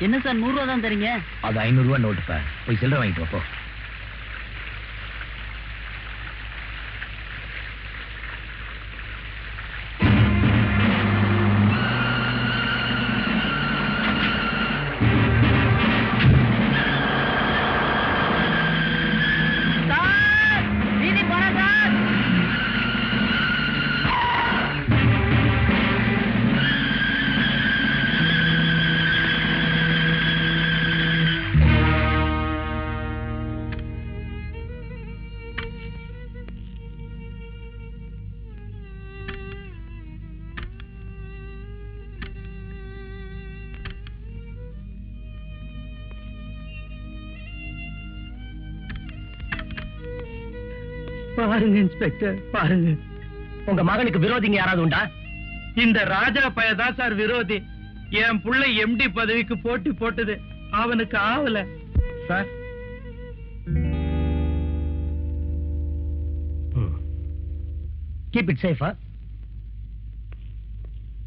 என்ன சார் 100 ரூபா தான் தரீங்க? அது 500 ரூபா நோட்டுப்பா. போய் சில்லறை வாங்கிட்டு வா போ. பாருங்க இன்ஸ்பெக்டர், பாருங்க. உங்க மகனுக்கு விரோதிங்க யாராவது உண்டா? இந்த ராஜா பையதான் சார் விரோதி. என் புள்ளை எம்டி பதவிக்கு போட்டி போட்டது அவனுக்கு ஆவல சார். கீப் இட் சேஃபா.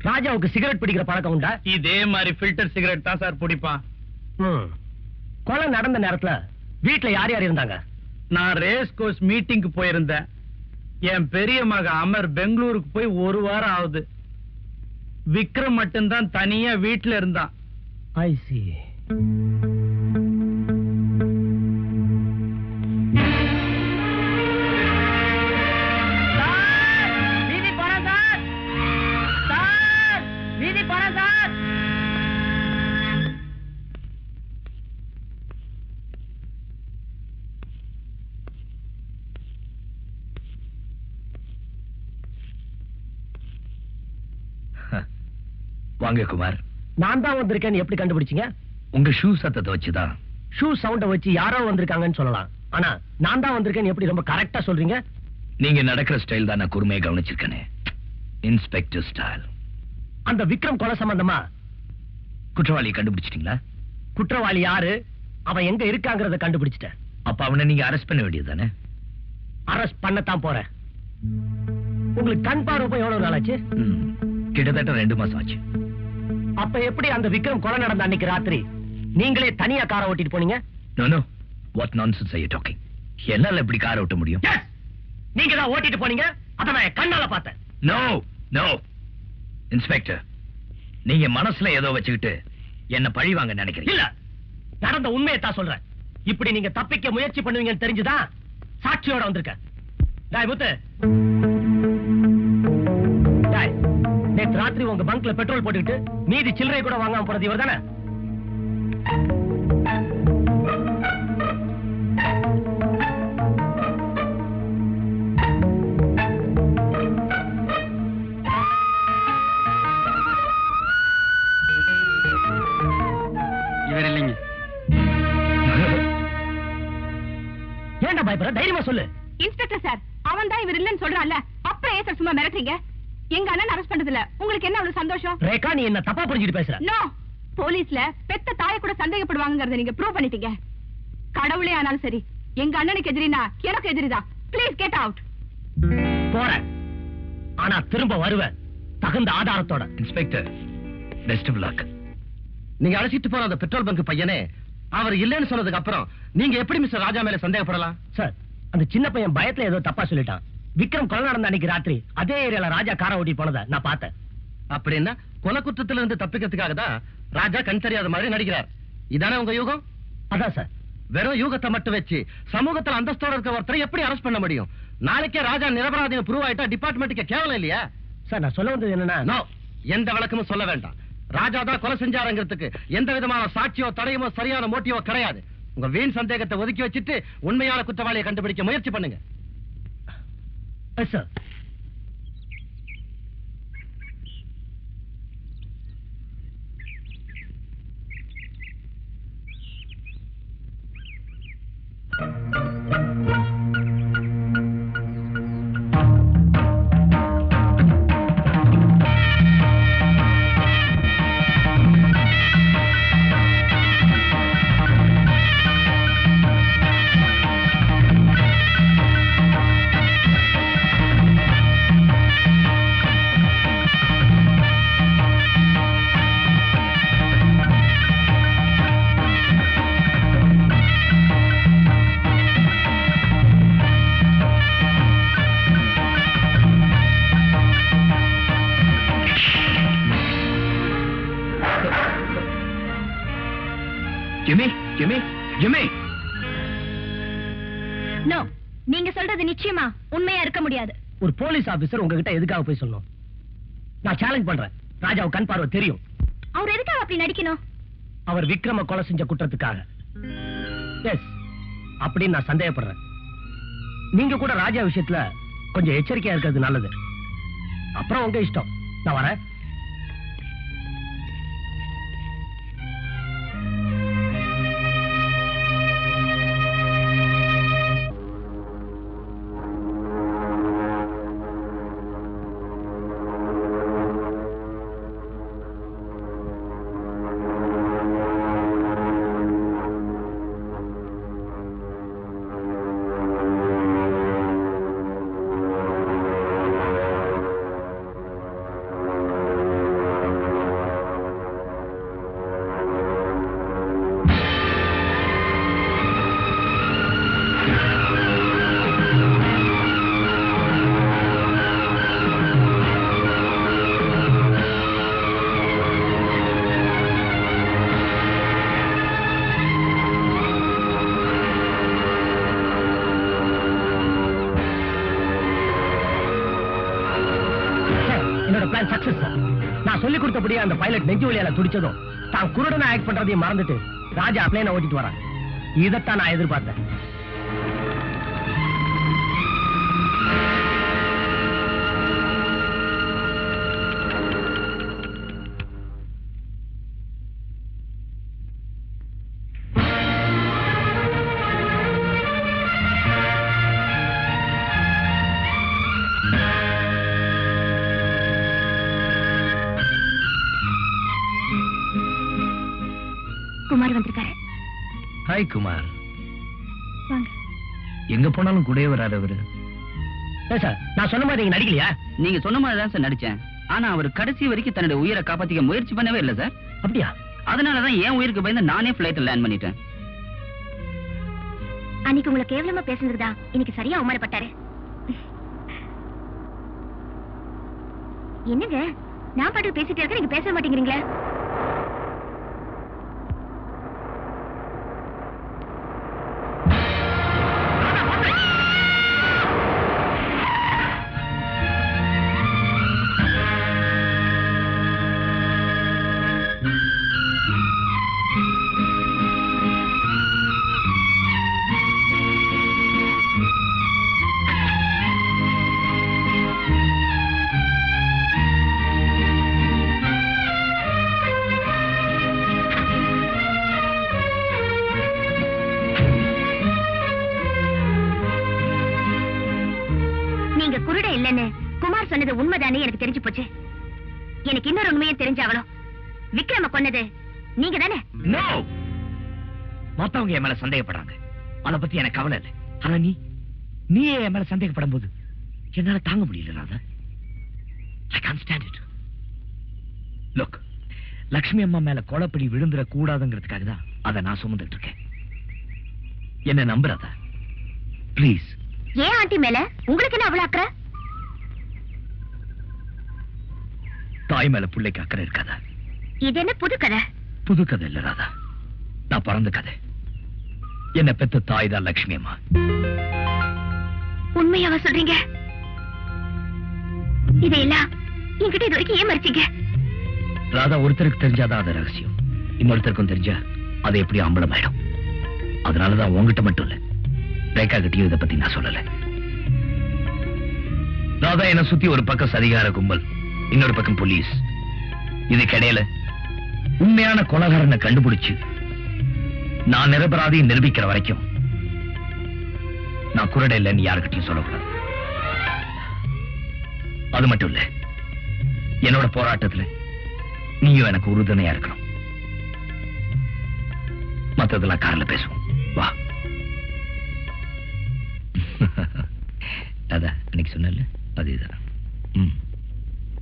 ராஜாவுக்கு சிகரெட் பிடிக்கிற பழக்கம் உண்டா? இதே மாதிரி ஃபில்டர் சிகரெட் தான் சார் பிடிப்பான். கொலை நடந்த நேரத்துல வீட்டுல யார் யார் இருந்தாங்க? நான் ரேஸ் கோர்ஸ் மீட்டிங்க்கு போயிருந்தேன். என் பெரிய மக அமர் பெங்களூருக்கு போய் 1 வாரம் ஆகுது. விக்ரம் மட்டும்தான் தனியா வீட்டுல இருந்தான். I see. வாங்க குமார். நான் தான் வந்திருக்கேன். எப்படி கண்டுபிடிச்சீங்க? உங்க ஷூ சத்தத்தை வச்சுதான். ஷூ சவுண்ட வச்சு யாரோ வந்திருக்காங்கன்னு சொல்லலாம். ஆனா நான் தான் வந்திருக்கேன் எப்படி ரொம்ப கரெக்டா சொல்றீங்க? நீங்க நடக்கிற ஸ்டைல் தான் நான் கூர்மையை கவனிச்சிருக்கேன். Inspector style. அந்த விக்ரம் கொலை சம்பந்தமா குற்றவாளியை கண்டுபிடிச்சிட்டீங்களா? குற்றவாளி யாரு, அவன் எங்க இருக்காங்கறத கண்டுபிடிச்சிட்டேன். அப்ப அவனை நீங்க அரெஸ்ட் பண்ண வேண்டியதுதானே? அரெஸ்ட் பண்ணத்தான் போறேன். உங்களுக்கு கண் பார்வை எவ்வளவு நாள் ஆச்சு? கிட்டத்தட்ட 2 மாசம் ஆச்சு. அப்ப எப்படி அந்த விக்ரம் கொலை நடந்த அன்னைக்கு ராத்திரி நீங்களே தனியா காரை ஓட்டிட்டு போனீங்க? No no, what nonsense are you talking? என்னால எப்படி காரை ஓட்ட முடியும்? நீங்க தான் ஓட்டிட்டு போனீங்க, அத நான் கண்ணால பார்த்தேன். நோ நோ இன்ஸ்பெக்டர், நீங்க மனசுல ஏதோ வச்சுக்கிட்டு என்ன பழி வாங்க நினைக்கிறீங்க. இல்ல, நடந்த உண்மையை தான் சொல்றேன். இப்படி நீங்க தப்பிக்க முயற்சி பண்ணுவீங்கன்னு தெரிஞ்சுதான் சாட்சியோட வந்திருக்கேன். டேய் முத்து, டேய், நேத்து ராத்திரி உங்க பங்க்ல பெட்ரோல் போட்டுக்கிட்டு மீதி சில்லறை கூட வாங்காம போறது இவர் தானே? இவர் இல்லைங்க. ஏன்டா பயப்படுற? தைரியமா சொல்லு. இன்ஸ்பெக்டர் சார், அவன் தான் இவர் இல்லன்னு சொல்றான்ல, அப்புறம் ஏன் சார் சும்மா மிரட்டுறீங்க? எங்க அண்ணன் அரெஸ்ட் பண்ணதுல உங்களுக்கு என்ன அவ்வளவு சந்தோஷம்? ரேகா, நீ என்ன தப்பா புரிஞ்சுட்டு பேசுற. நோ, போலீஸ்ல பெத்த தாயை கூட சந்தேகப்படுவாங்கறத நீங்க ப்ரூவ் பண்ணிட்டீங்க. கடவுளே ஆனாலும் சரி, எங்க அண்ணனுக்கு எதிரினா எனக்கு எதிரிதான். Please get out. போறேன், ஆனா திரும்ப வருவேன் தகுந்த ஆதாரத்தோட. Inspector, best of luck. நீங்க அழைச்சிட்டு போற அந்த பெட்ரோல் பங்க் பையனே அவர் இல்லைன்னு சொன்னதுக்கு அப்புறம் நீங்க எப்படி மிஸ்டர் ராஜா மேல சந்தேகப்படலாம்? சார், அந்த சின்ன பையன் பயத்துல ஏதோ தப்பா சொல்லிட்டான். விக்ரம் கொலை நடந்த அன்னைக்கு ராத்திரி அதே ஏரியால ராஜா காரை ஓட்டி போனதை நான் பார்த்தேன். அப்படின்னா கொலை குற்றத்துல இருந்து தப்பிக்கிறதுக்காக தான் ராஜா கண் தெரியாத மாதிரி நடிக்கிறார். இதானே உங்க யூகம்? அதான் சார். வெறும் யூகத்தை மட்டும் வச்சு சமூகத்துல அந்தஸ்தோட இருக்க ஒருத்தரை எப்படி அரெஸ்ட் பண்ண முடியும்? நாளைக்கே ராஜா நிரபராதின்னு ப்ரூவ் ஆயிட்டா டிபார்ட்மெண்ட்டுக்கு கேவலம் இல்லையா? சார், நான் சொல்ல வந்தது என்னன்னா, நோ, எந்த விளக்கமும் சொல்ல வேண்டாம். ராஜா தான் கொலை செஞ்சாருங்கிறதுக்கு எந்த விதமான சாட்சியோ தடையுமோ சரியான மோட்டிவோ கிடையாது. உங்க வீண் சந்தேகத்தை ஒதுக்கி வச்சுட்டு உண்மையான குற்றவாளியை கண்டுபிடிக்க முயற்சி பண்ணுங்க. Sir, Jimmy Jimmy Jimmy no, நீங்க சொல்றது நிச்சயமா உண்மையா இருக்க முடியாது. ஒரு போலீஸ் ஆபீசர் உங்ககிட்ட எதுக்காக போய் சொல்லணும்? நான் சேலஞ்ச் பண்றேன். ராஜாவுக்கு கண் பார்வை தெரியும். அவர் எதுக்காக அப்படி நடிக்கணும்? அவர் விக்ரம கொலை செஞ்ச குற்றத்துக்காக. எஸ், அப்படின்னு நான் சந்தேகப்படுறேன். நீங்க கூட ராஜா விஷயத்துல கொஞ்சம் எச்சரிக்கையா இருக்கிறது நல்லது. அப்புறம் உங்க இஷ்டம். நான் வரேன். நான் சொல்லி கொடுத்தபடியே அந்த பைலட் நெஞ்சு வலியால துடிச்சதும் தான் குருடனை ஆக்ட் பண்றதையும் மறந்துட்டு ராஜா பிளேனை ஓட்டிட்டு வரான். இதைத்தான் நான் எதிர்பார்த்தேன். குமார் வந்திருக்காரு. ஹாய் குமார். வாங்க. எங்க போனாலும் கூடவே வராது அவரு. சார், நான் சொன்ன மாதிரி நீங்க நடிக்கலையா? நீங்க சொன்ன மாதிரி தான் சார் நடிச்சேன். ஆனா அவர் கடைசி வரைக்கும் தன்னுடைய உயிரை காப்பாத்திக்க முயற்சி பண்ணவே இல்லை சார். அப்படியா? அதனாலதான் என் உயிருக்கு பயந்து நானே பிளைட்ல லேண்ட் பண்ணிட்டேன். அன்னைக்கு உங்களை கேவலமா பேசுனதுதான் இன்னைக்கு சரியா அவமானப்பட்டாரு. என்னங்க, நான் பாட்டு பேசிட்டே இருக்க, நீங்க பேச மாட்டேங்கிறீங்களா? குமார் சொன்னது உண்மைதானே எனக்கு தெரிஞ்சு போச்சு. எனக்கு இன்னொரு உண்மையை தெரிஞ்சாகணும். விக்ரம கொன்னது நீங்க தானே? நோ, மொத்தவங்க என் மேல சந்தேகப்படுறாங்க. அத பத்தி எனக்கு கவலை இல்லை. ஆனா நீ என் மேல சந்தேகப்படும் போது என்னால தாங்க முடியல Radha. I can't stand it. Look, Lakshmi அம்மா மேல கொலைப்படி விழுந்துட கூடாதுங்கிறதுக்காக தான் அதை நான் சுமந்துட்டு இருக்கேன். என்ன நம்புறதா ப்ளீஸ்? ஏன் ஆண்டி மேல உங்களுக்கு என்ன அவ்வளவு அக்கறை? தாய் மேல பிள்ளைக்கு அக்கறை இருக்காதா? இது என்ன புது கதை? புது கதை இல்ல ராதா, நான் பிறந்த கதை. என்ன பெத்த தாய் தான் லட்சுமி அம்மா. உண்மையாவா சொல்றீங்க? இதையெல்லாம் என்கிட்ட இது வரைக்கும் ஏன் மறைச்சீங்க? ராதா, ஒருத்தருக்கு தெரிஞ்சாதான் அது ரகசியம். இன்னொருத்தருக்கும் தெரிஞ்சா அது எப்படி அம்பலமாயிடும். அதனாலதான் உங்ககிட்ட மட்டும் இல்ல, ரேகா கிட்டயும் இதை பத்தி நான் சொல்லல. ராதா, என்ன சுத்தி ஒரு பக்கம் சதிகார கும்பல், இன்னொரு பக்கம் போலீஸ். இதுக்கிடையில உண்மையான கொலைகாரனை கண்டுபிடிச்சு நான் நிரபராதியை நிரூபிக்கிற வரைக்கும் நான் குருட இல்லைன்னு யாருக்கிட்டையும் சொல்லக்கூடாது. அது மட்டும் இல்ல, என்னோட போராட்டத்துல நீயும் எனக்கு உறுதுணையா இருக்கணும். மத்ததெல்லாம் கார்ல பேசுவோம், வா. அதான் இன்னைக்கு சொன்னல, அதேதான்.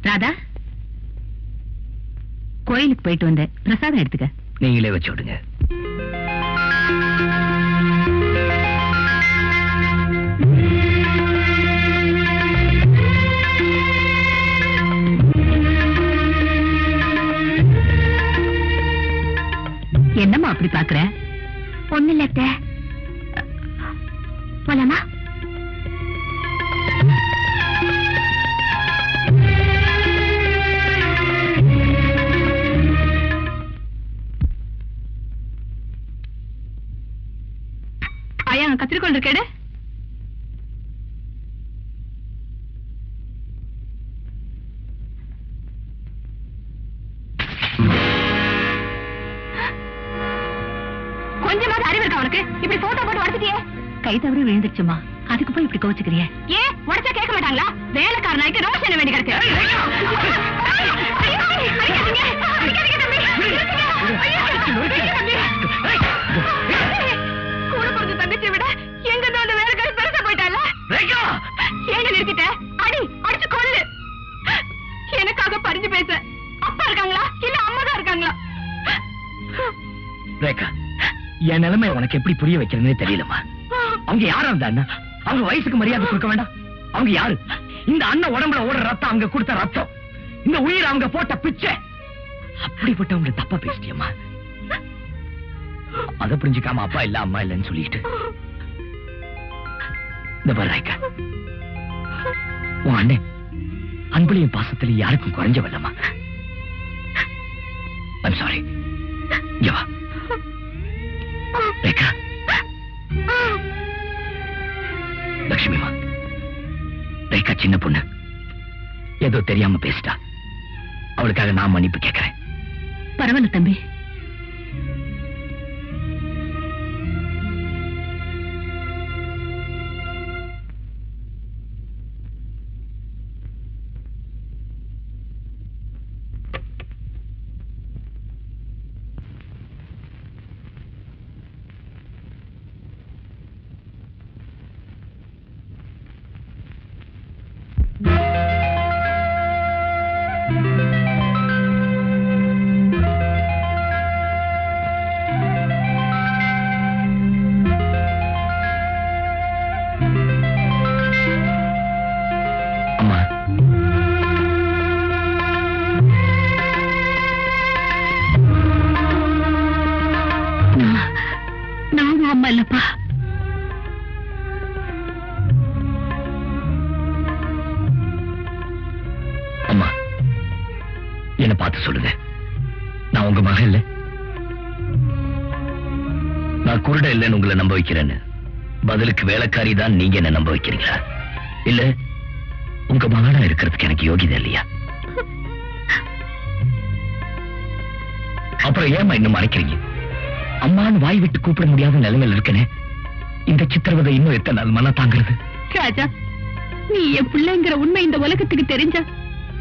ராதா, கோயிலுக்கு போயிட்டு வந்தேன், பிரசாதம் எடுத்துக்க. நீங்களே வச்சு விடுங்க. என்னம்மா அப்படி பாக்குற? ஒண்ணு இல்ல அத்தை. போலாமா? ஐயா கத்திரிக்கோள் இருக்கேடு. கொஞ்சமாவது அறிவு இருக்கா உனக்கு? இப்படி போட்டோ போட்டு உடச்சிட்டியே. கை தவறி விழுந்துருச்சுமா, அதுக்கு போய் இப்படி கோச்சுக்கிறிய? ஏன் உடச்சா கேட்க மாட்டாங்களா? வேலைக்காரனாய்க்கு ரோஸ் என்ன வேண்டி கிடக்கு? கூட பிறந்த தங்கச்சியை விட எங்க அந்த வேலைக்காரி பெருசா போயிட்டால. ஏங்க நிறுத்திட்ட? அடி அடிச்சு கொள்ளு. எனக்காக பறிஞ்சு பேச அப்பா இருக்காங்களா இல்ல அம்மா தான் இருக்காங்களா? ரேகா, என் நிலைமை உனக்கு எப்படி புரிய வைக்கிறதுனே தெரியலமா. அவங்க யாரா இருந்தா அவங்க வயசுக்கு மரியாதை கொடுக்க வேண்டாம்? அவங்க யாரு? இந்த அண்ணன் உடம்புல ஓடுற ரத்தம் அவங்க கொடுத்த ரத்தம், இந்த உயிர் அவங்க போட்ட பிச்சை. அப்படிப்பட்டவங்க தப்பா பேசிட்டியம்மா. அதை புரிஞ்சுக்காம அப்பா இல்ல அம்மா இல்லன்னு சொல்லிட்டு இந்த பாரு ரேகா, உன் அண்ணன் அன்புலையும் பாசத்திலையும் யாருக்கும் குறைஞ்சவல்லம்மா. I'm sorry. இங்க வா ரேகா. லட்சுமிமா, ரேகா சின்ன பொண்ணு, ஏதோ தெரியாம பேசிட்டா. அவளுக்காக நான் மன்னிப்பு கேட்கிறேன். பரவாயில்ல தம்பி. நானும் அம்மா இல்லப்பா. அம்மா, என்ன பார்த்து சொல்லுங்க, நான் உங்க மகன் இல்ல? நான் குருட இல்லைன்னு உங்களை நம்ப வைக்கிறேன்னு பதிலுக்கு வேலைக்காரி தான் நீங்க என்ன நம்ப வைக்கிறீங்களா? இல்ல உங்க மகனா இருக்கிறதுக்கு எனக்கு யோகிதை இல்லையா? அப்புறம் ஏமா இன்னும் மறைக்கிறீங்க? அம்மான்னு வாய் விட்டு கூப்பிட முடியாத நிலைமையில் இருக்கனே. இந்த சித்திரவதை இன்னும் எத்தனை நாள் மன தாங்கிறது? ராஜா, நீ என் பிள்ளைங்கிற உண்மை இந்த உலகத்துக்கு தெரிஞ்சா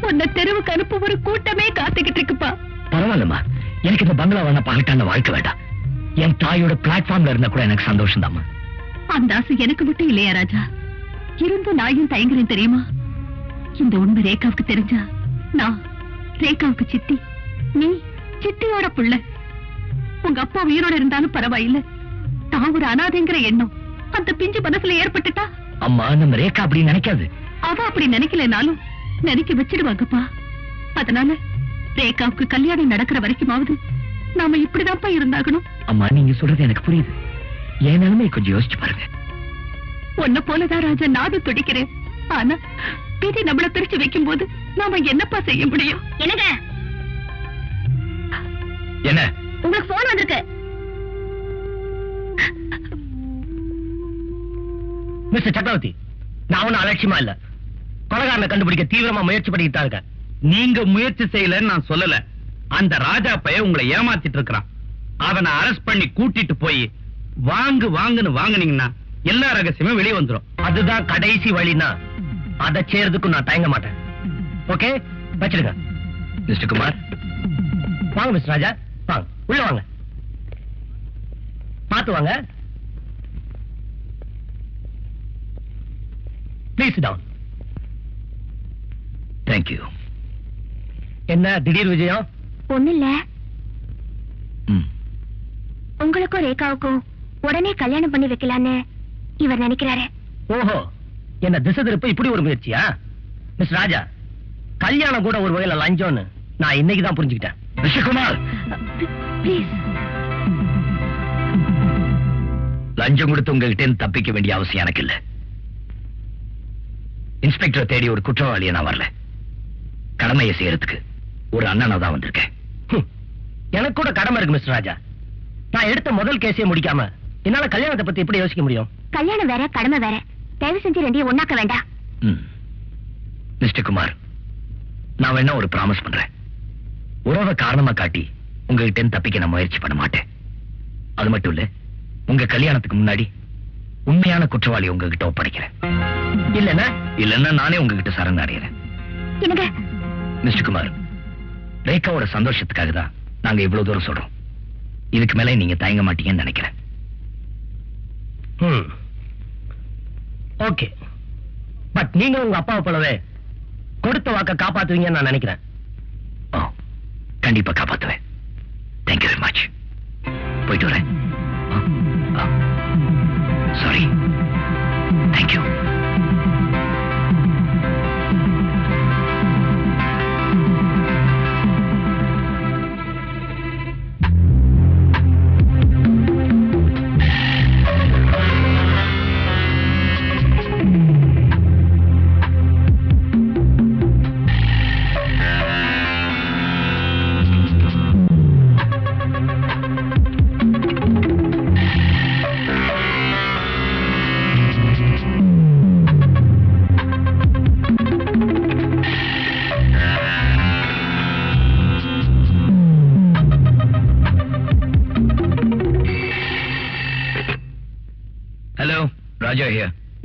உன்னை தெருவுக்கு அனுப்ப ஒரு கூட்டமே காத்துக்கிட்டு இருக்குப்பா. பரவாயில்லம்மா, எனக்கு இந்த பங்களா வேணா பகட்டான வாழ்க்கை வேண்டாம். என் தாயோட பிளாட்ஃபார்ம்ல இருந்தா கூட எனக்கு சந்தோஷம் தாமா. அந்த ஆசை எனக்கு மட்டும் இல்லையா ராஜா? இருந்தும் நாயும் தயங்குறேன் தெரியுமா? இந்த உண்மை ரேகாவுக்கு தெரிஞ்சா நான் ரேகாவுக்கு சித்தி, நீ சித்தியோட புள்ள. உங்க அப்பா உயிரோட இருந்தாலும் பரவாயில்ல, தான் ஒரு அனாதைங்கிற எண்ணம் அந்த பிஞ்சு மனசுல ஏற்பட்டுட்டா? அம்மா, நம்ம ரேகா அப்படி நினைக்காது. அவ அப்படி நினைக்கலனாலும் நினைக்க வச்சிடுவாங்கப்பா. அதனால ரேகாவுக்கு கல்யாணம் நடக்கிற வரைக்குமாவது நாம இப்படிதான்ப்பா இருந்தாகணும். அம்மா, நீங்க சொல்றது எனக்கு புரியுது. என் நிலைமை கொஞ்சம் யோசிச்சு பாருங்க. உன்ன போலதான் ராஜா நானும் துடிக்கிறேன். ஆனா விதி நம்மள பிரிச்சு வைக்கும் போது நாம என்னப்பா செய்ய முடியும்? என்னங்க, என்ன உங்களுக்கு போன் வந்திருக்கு. மிஸ்டர் சக்கரவர்த்தி, நான் ஒன்னும் அலட்சியமா இல்ல. கொலைகாரனை கண்டுபிடிக்க தீவிரமா முயற்சி பண்ணிட்டு தான் இருக்கேன். நீங்க முயற்சி செய்யலன்னு நான் சொல்லல. அந்த ராஜா பையன் உங்களை ஏமாத்திட்டு இருக்கிறான். அவனை அரெஸ்ட் பண்ணி கூட்டிட்டு போய் வாங்குன்னு வாங்குனீங்கன்னா எல்லா ரகசியமும் வெளியே வந்துடும். அதுதான் கடைசி வழினா அதை செய்யறதுக்கும் நான் தயங்க மாட்டேன். ஓகே, வச்சிருக்க. மிஸ்டர் குமார், வாங்க. மிஸ்டர் ராஜா, வாங்க, உள்ள வாங்க. பார்த்து வாங்க. Please down. தேங்க்யூ. என்ன திடீர் விஜயம்? ஒண்ணு இல்ல, உங்களுக்கும் ரேகாவுக்கும் உடனே கல்யாணம் பண்ணி வைக்கலான்னு இவர் நினைக்கிறாரு. ஓஹோ, என்ன திசை திருப்ப இப்படி ஒரு முயற்சியா? மிஸ்டர் ராஜா, கல்யாணம் கூட ஒரு வகையில லஞ்சம்னு நான் இன்னைக்கு தான் புரிஞ்சுக்கிட்டேன். ரிஷிகுமார், ப்ளீஸ். லஞ்சம் கொடுத்து உங்ககிட்ட தப்பிக்க வேண்டிய அவசியம் எனக்கு இல்ல. இன்ஸ்பெக்டர் தேடி ஒரு குற்றவாளியை நான் வரல. கடமையை செய்யறதுக்கு ஒரு அண்ணனா தான் வந்திருக்கேன். எனக்கு கூட கடமை இருக்கு மிஸ்டர் ராஜா. நான் எடுத்த முதல் கேஸையே முடிக்காம என்னால கல்யாணத்தை பத்தி எப்படி யோசிக்க முடியும்? கல்யாணம் வேற கடமை வேற. தயவு செஞ்சு ரெண்டையும் ஒண்ணாக்க வேண்டாம். மிஸ்டர் குமார், நான் வேணா ஒரு ப்ராமிஸ் பண்றேன். உறவை காரணமா காட்டி உங்ககிட்ட தப்பிக்க நான் முயற்சி பண்ண மாட்டேன். அது மட்டும் இல்ல, உங்க கல்யாணத்துக்கு முன்னாடி உண்மையான குற்றவாளி உங்ககிட்ட ஒப்படைக்கிறேன். இல்லன்னா நானே உங்ககிட்ட சரண் அடைகிறேன். மிஸ்டர் குமார், ரேகாவோட சந்தோஷத்துக்காக தான் நாங்க இவ்வளவு தூரம் சொல்றோம். இதுக்கு மேல நீங்க தயங்க மாட்டீங்கன்னு நினைக்கிறேன். ஓகே, பட் நீங்க உங்க அப்பாவை போலவே கொடுத்த வாக்க காப்பாத்துவீங்கன்னு நான் நினைக்கிறேன். கண்டிப்பா காப்பாத்துவேன். Thank you very much. போயிட்டு வரேன். சாரி. தேங்க்யூ.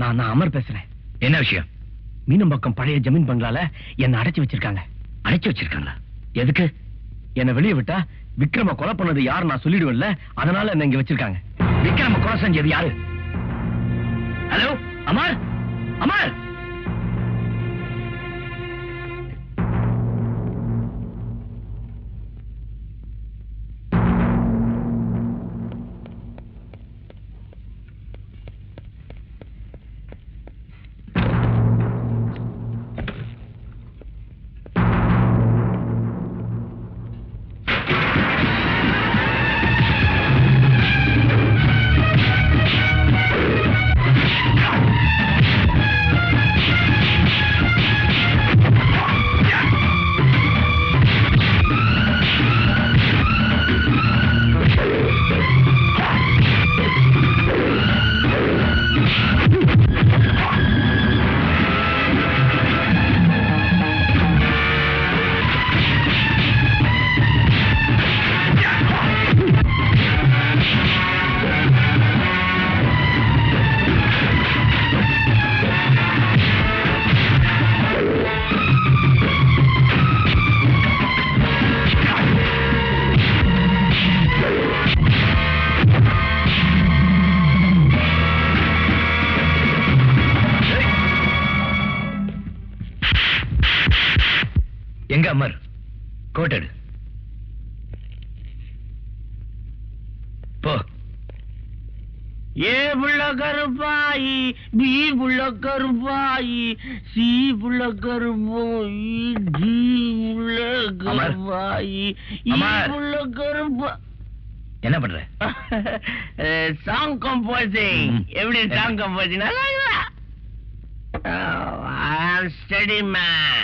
நான் அமர் பேசுறேன். என்ன விஷயம்? மீனம்பாக்கம் பழைய ஜமீன் பங்களால என்ன அடைச்சு வச்சிருக்காங்க. அடைச்சு வச்சிருக்காங்களா? எதுக்கு? என்ன வெளியே விட்டா விக்ரம கொலை பண்ணது யாரு நான் சொல்லிடுவேன்ல, அதனால என்ன இங்க வச்சிருக்காங்க. விக்ரம கொலை செஞ்சது யாரு? ஹலோ அமர், அமர். எங்க அமர்? கோட்டடு போ. ஏ புள்ள கருப்பாயி, பி புள்ள கருப்பாயி, சி புள்ள கருப்பாயி, டி புள்ள கருப்பாயி, இ புள்ள கருப்பா. என்ன பண்ற? Song composing. எப்படி song composing? Study man.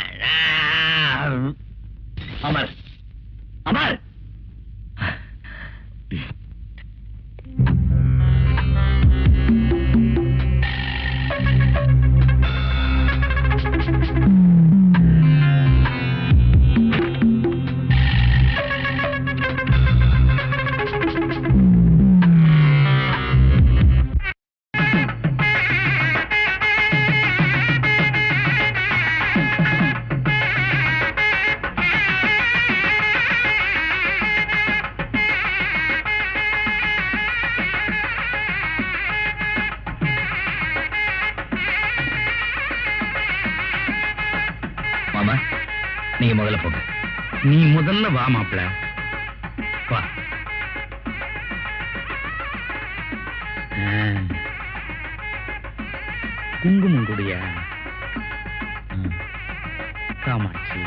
Amar, Amar. மாமா, நீங்க முதல்ல போங்க. நீ முதல்ல வா மாப்பிள. வா. குங்குமம் குடியா? காமாட்சி.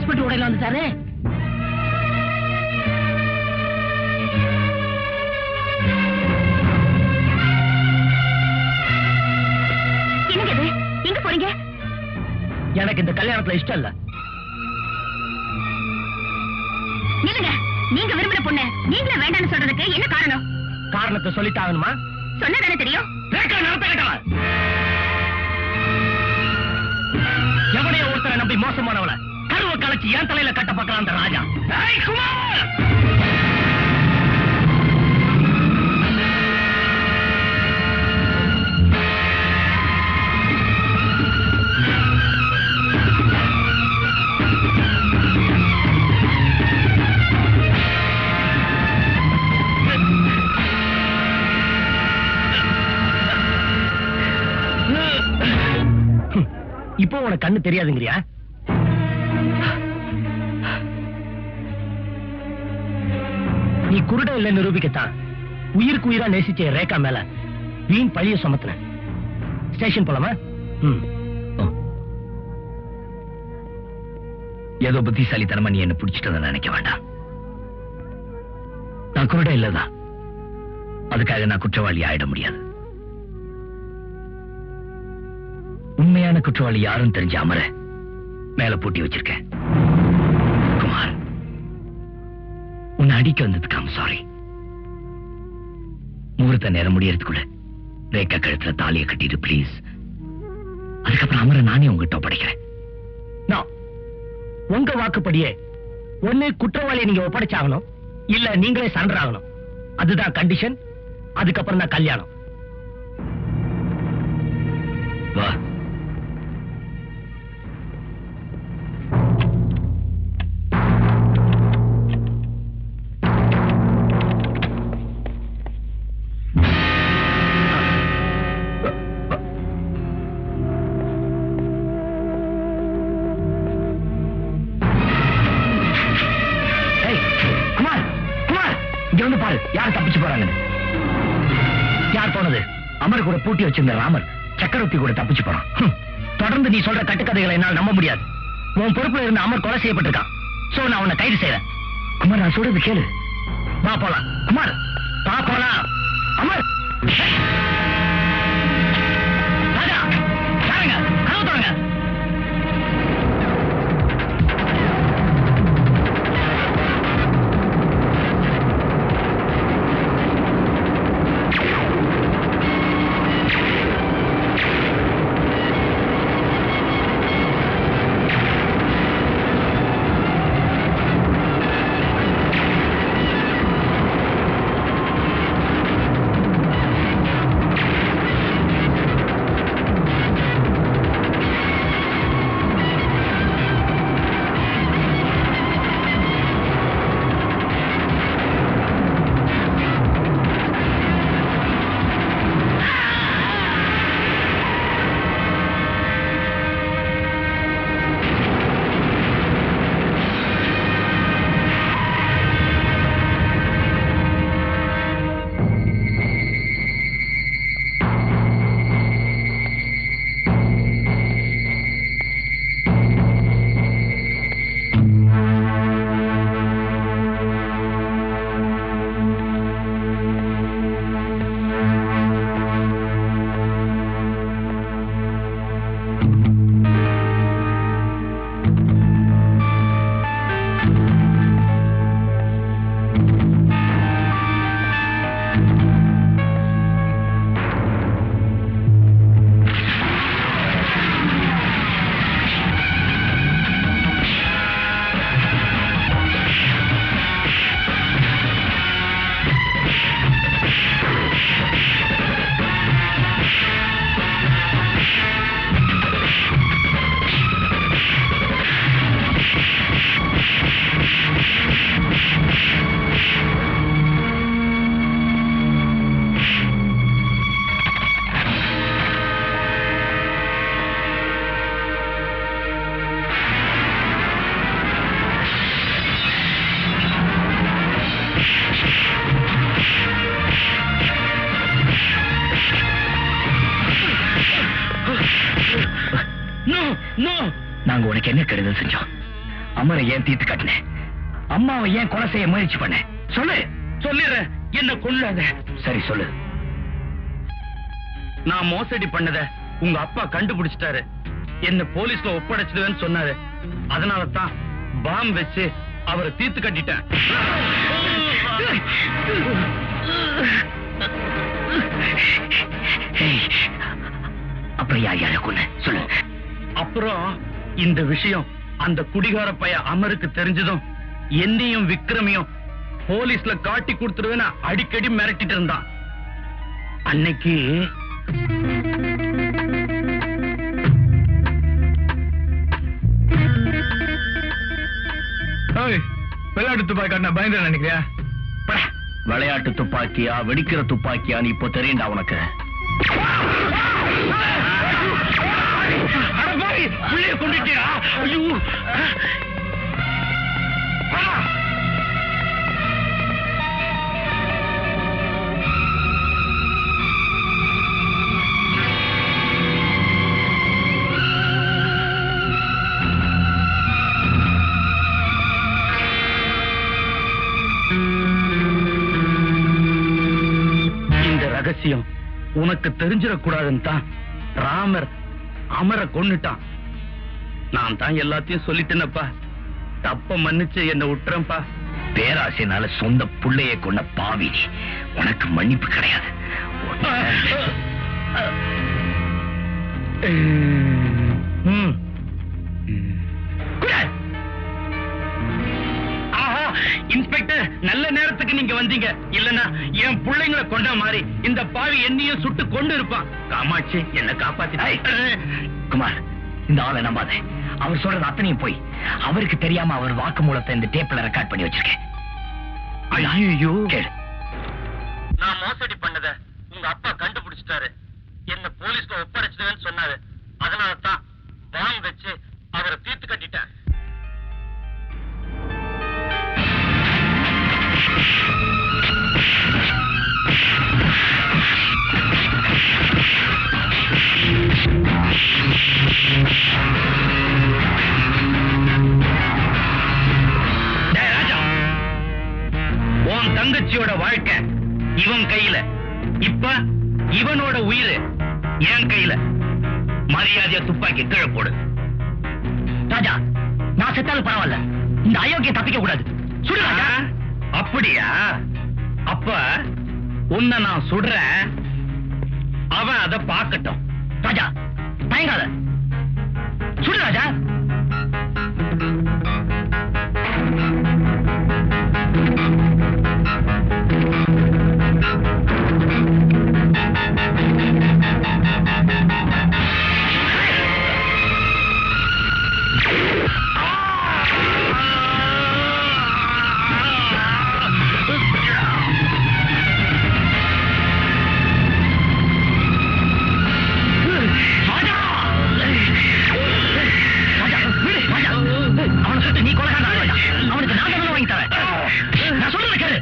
இன்ஸ்பெக்டர் உடையில வந்துட்டாரு. எங்க போறீங்க? எனக்கு இந்த கல்யாணத்துல இஷ்டம் இல்ல. நில்லுங்க. நீங்க விரும்பின பொண்ணு நீங்களே வேண்டாம்னு சொல்றதுக்கு என்ன காரணம்? காரணத்தை சொல்லிட்டாகணுமா? சொன்னதானே தெரியும். எவனைய ஒருத்தரை நம்பி மோசமானவள கருவை கலைச்சு என் தலையில கட்ட பார்க்கலாம் அந்த ராஜா. குமார் இப்போ உனக்கு கண்ணு தெரியாதுங்கறியா? நீ குருட இல்ல நிரூபிக்கத்தான் உயிருக்கு உயிரா நேசிச்ச ரேகா மேல வீண் பழிய சுமத்தின. ஸ்டேஷன் போலாமா? ஏதோ புத்திசாலித்தனமா நீ என்ன பிடிச்சிட்டு நினைக்க வேண்டாம். நான் குருட இல்லதான், அதுக்காக நான் குற்றவாளி ஆயிட முடியாது. உண்மையான குற்றவாளி யாரும் தெரிஞ்ச அமர மேல பூட்டி வச்சிருக்கேன். குமார், உன்னை அடிக்க வந்ததுக்கு I'm sorry. முகூர்த்த நேரம் முடியறதுக்குள்ள ரேகா கழுத்துல தாலியை கட்டிடு பிளீஸ். அதுக்கப்புறம் அமர நானே உங்ககிட்ட ஒப்படைக்கிறேன். உங்க வாக்குப்படியே ஒண்ணு குற்றவாளியை நீங்க ஒப்படைச்சாகணும், இல்ல நீங்களே சரண்டர் ஆகணும். அதுதான் கண்டிஷன். அதுக்கப்புறம் தான் கல்யாணம். வா. யார் தப்பிச்சு போறாங்க? யார் போனது? அமர் கூட பூட்டி வச்சிருந்த ராமர் சக்கரவர்த்தி கூட தப்பிச்சு போறான். தொடர்ந்து நீ சொல்ற கட்டுக்கதைகளை என்னால் நம்ப முடியாது. உன் பொறுப்புல இருந்த அமர் கொலை செய்யப்பட்டிருக்கான். சோ நான் உன்னை கைது செய்யறேன். குமார், நான் சொல்றது கேளு. வா போலாம். குமார், வா போலாம். அமர், ராஜா, யாருங்க? கதவு திறங்க. நாங்க உனக்கு என்ன கெடுதல் செஞ்சோம்? அமரை ஏன் தீர்த்து காட்டின? அம்மாவை ஏன் கொலை செய்ய முயற்சி பண்ண? சொல்லு. சொல்லிடுறேன், என்ன கொல்லாத. சரி சொல்லு. நான் மோசடி பண்ணத உங்க அப்பா கண்டுபிடிச்சிட்டாரு. என்ன போலீஸ்ல ஒப்படைச்சிடுவேன்னு சொன்னாரு. அதனால தான் பாம் வச்சு அவரை தீர்த்து கட்டிட்டேன். அப்புறம் யார கொன்ன சொல்லு. அப்புறம் இந்த விஷயம் அந்த குடிகார பைய அமருக்கு தெரிஞ்சதும் என்னையும் விக்ரமையும் போலீஸ்ல காட்டி கொடுத்துருவேன்னு அடிக்கடி மிரட்டிட்டு இருந்தான். அன்னைக்கு விளையாட்டு துப்பாக்கி காட்டின பயந்து நினைக்கிறியா? விளையாட்டு துப்பாக்கியா வெடிக்கிற துப்பாக்கியா நீ இப்போ தெரியுண்டா உனக்கு. புள்ளைய கொண்டுட்டியா? ஐயோ, ரகசியம் உனக்கு தெரிஞ்சிடக்கூடாதுன்னு தான் ராமர் அமர கொன்னுட்டான். நான் தான் எல்லாத்தையும் சொல்லிட்டேனப்பா. தப்ப மன்னிச்சு என்ன விட்டுறப்பா. பேராசைனால சொந்த புள்ளைய கொண்ட பாவி நீ. உனக்கு மன்னிப்பு கிடையாது. இன்ஸ்பெக்டர், நல்ல நேரத்துக்கு நீங்க வந்தீங்க. இல்லன்னா என் பிள்ளைங்களை கொண்ட மாதிரி இந்த பாவி என்னையும் சுட்டு கொண்டு இருப்பான். காமாட்சி, என்ன காப்பாத்தி. குமார், இந்த ஆளை நம்பாத. அவர் சொல்றது அத்தனையும் போய். அவருக்கு தெரியாம அவர் வாக்குமூலத்தை இந்த டேப்ல ரெக்கார்ட் பண்ணி வச்சிருக்கேன். ஐயோ, கேளு. நான் மோசடி பண்ணத உங்க அப்பா கண்டுபிடிச்சிட்டாரு. என்ன போலீஸ்ல ஒப்படைச்சிடுவேன்னு சொன்னாரு. அதனால தான் பாம் வச்சு அவரை தீர்த்து கட்டிட்டேன். உன் தங்கச்சியோட வாழ்க்கை இவன் கையில. இப்ப இவனோட உயிர் என் கையில. மரியாதையா துப்பாக்கி கீழே போடு. ராஜா, நான் செத்தாலும் பரவாயில்ல, இந்த அயோக்கிய தப்பிக்க கூடாது. சுடு ராஜா. அப்படியா? அப்ப உன்னை நான் சுடுறேன், அவன் அதை பார்க்கட்டும். ராஜா, தயங்காத. சுடு ராஜா. நீ கொலைகாரன் ஆகலையா? அவனுக்கு நான் தான் வாங்கி தரேன். நான் சொல்றத கேளு.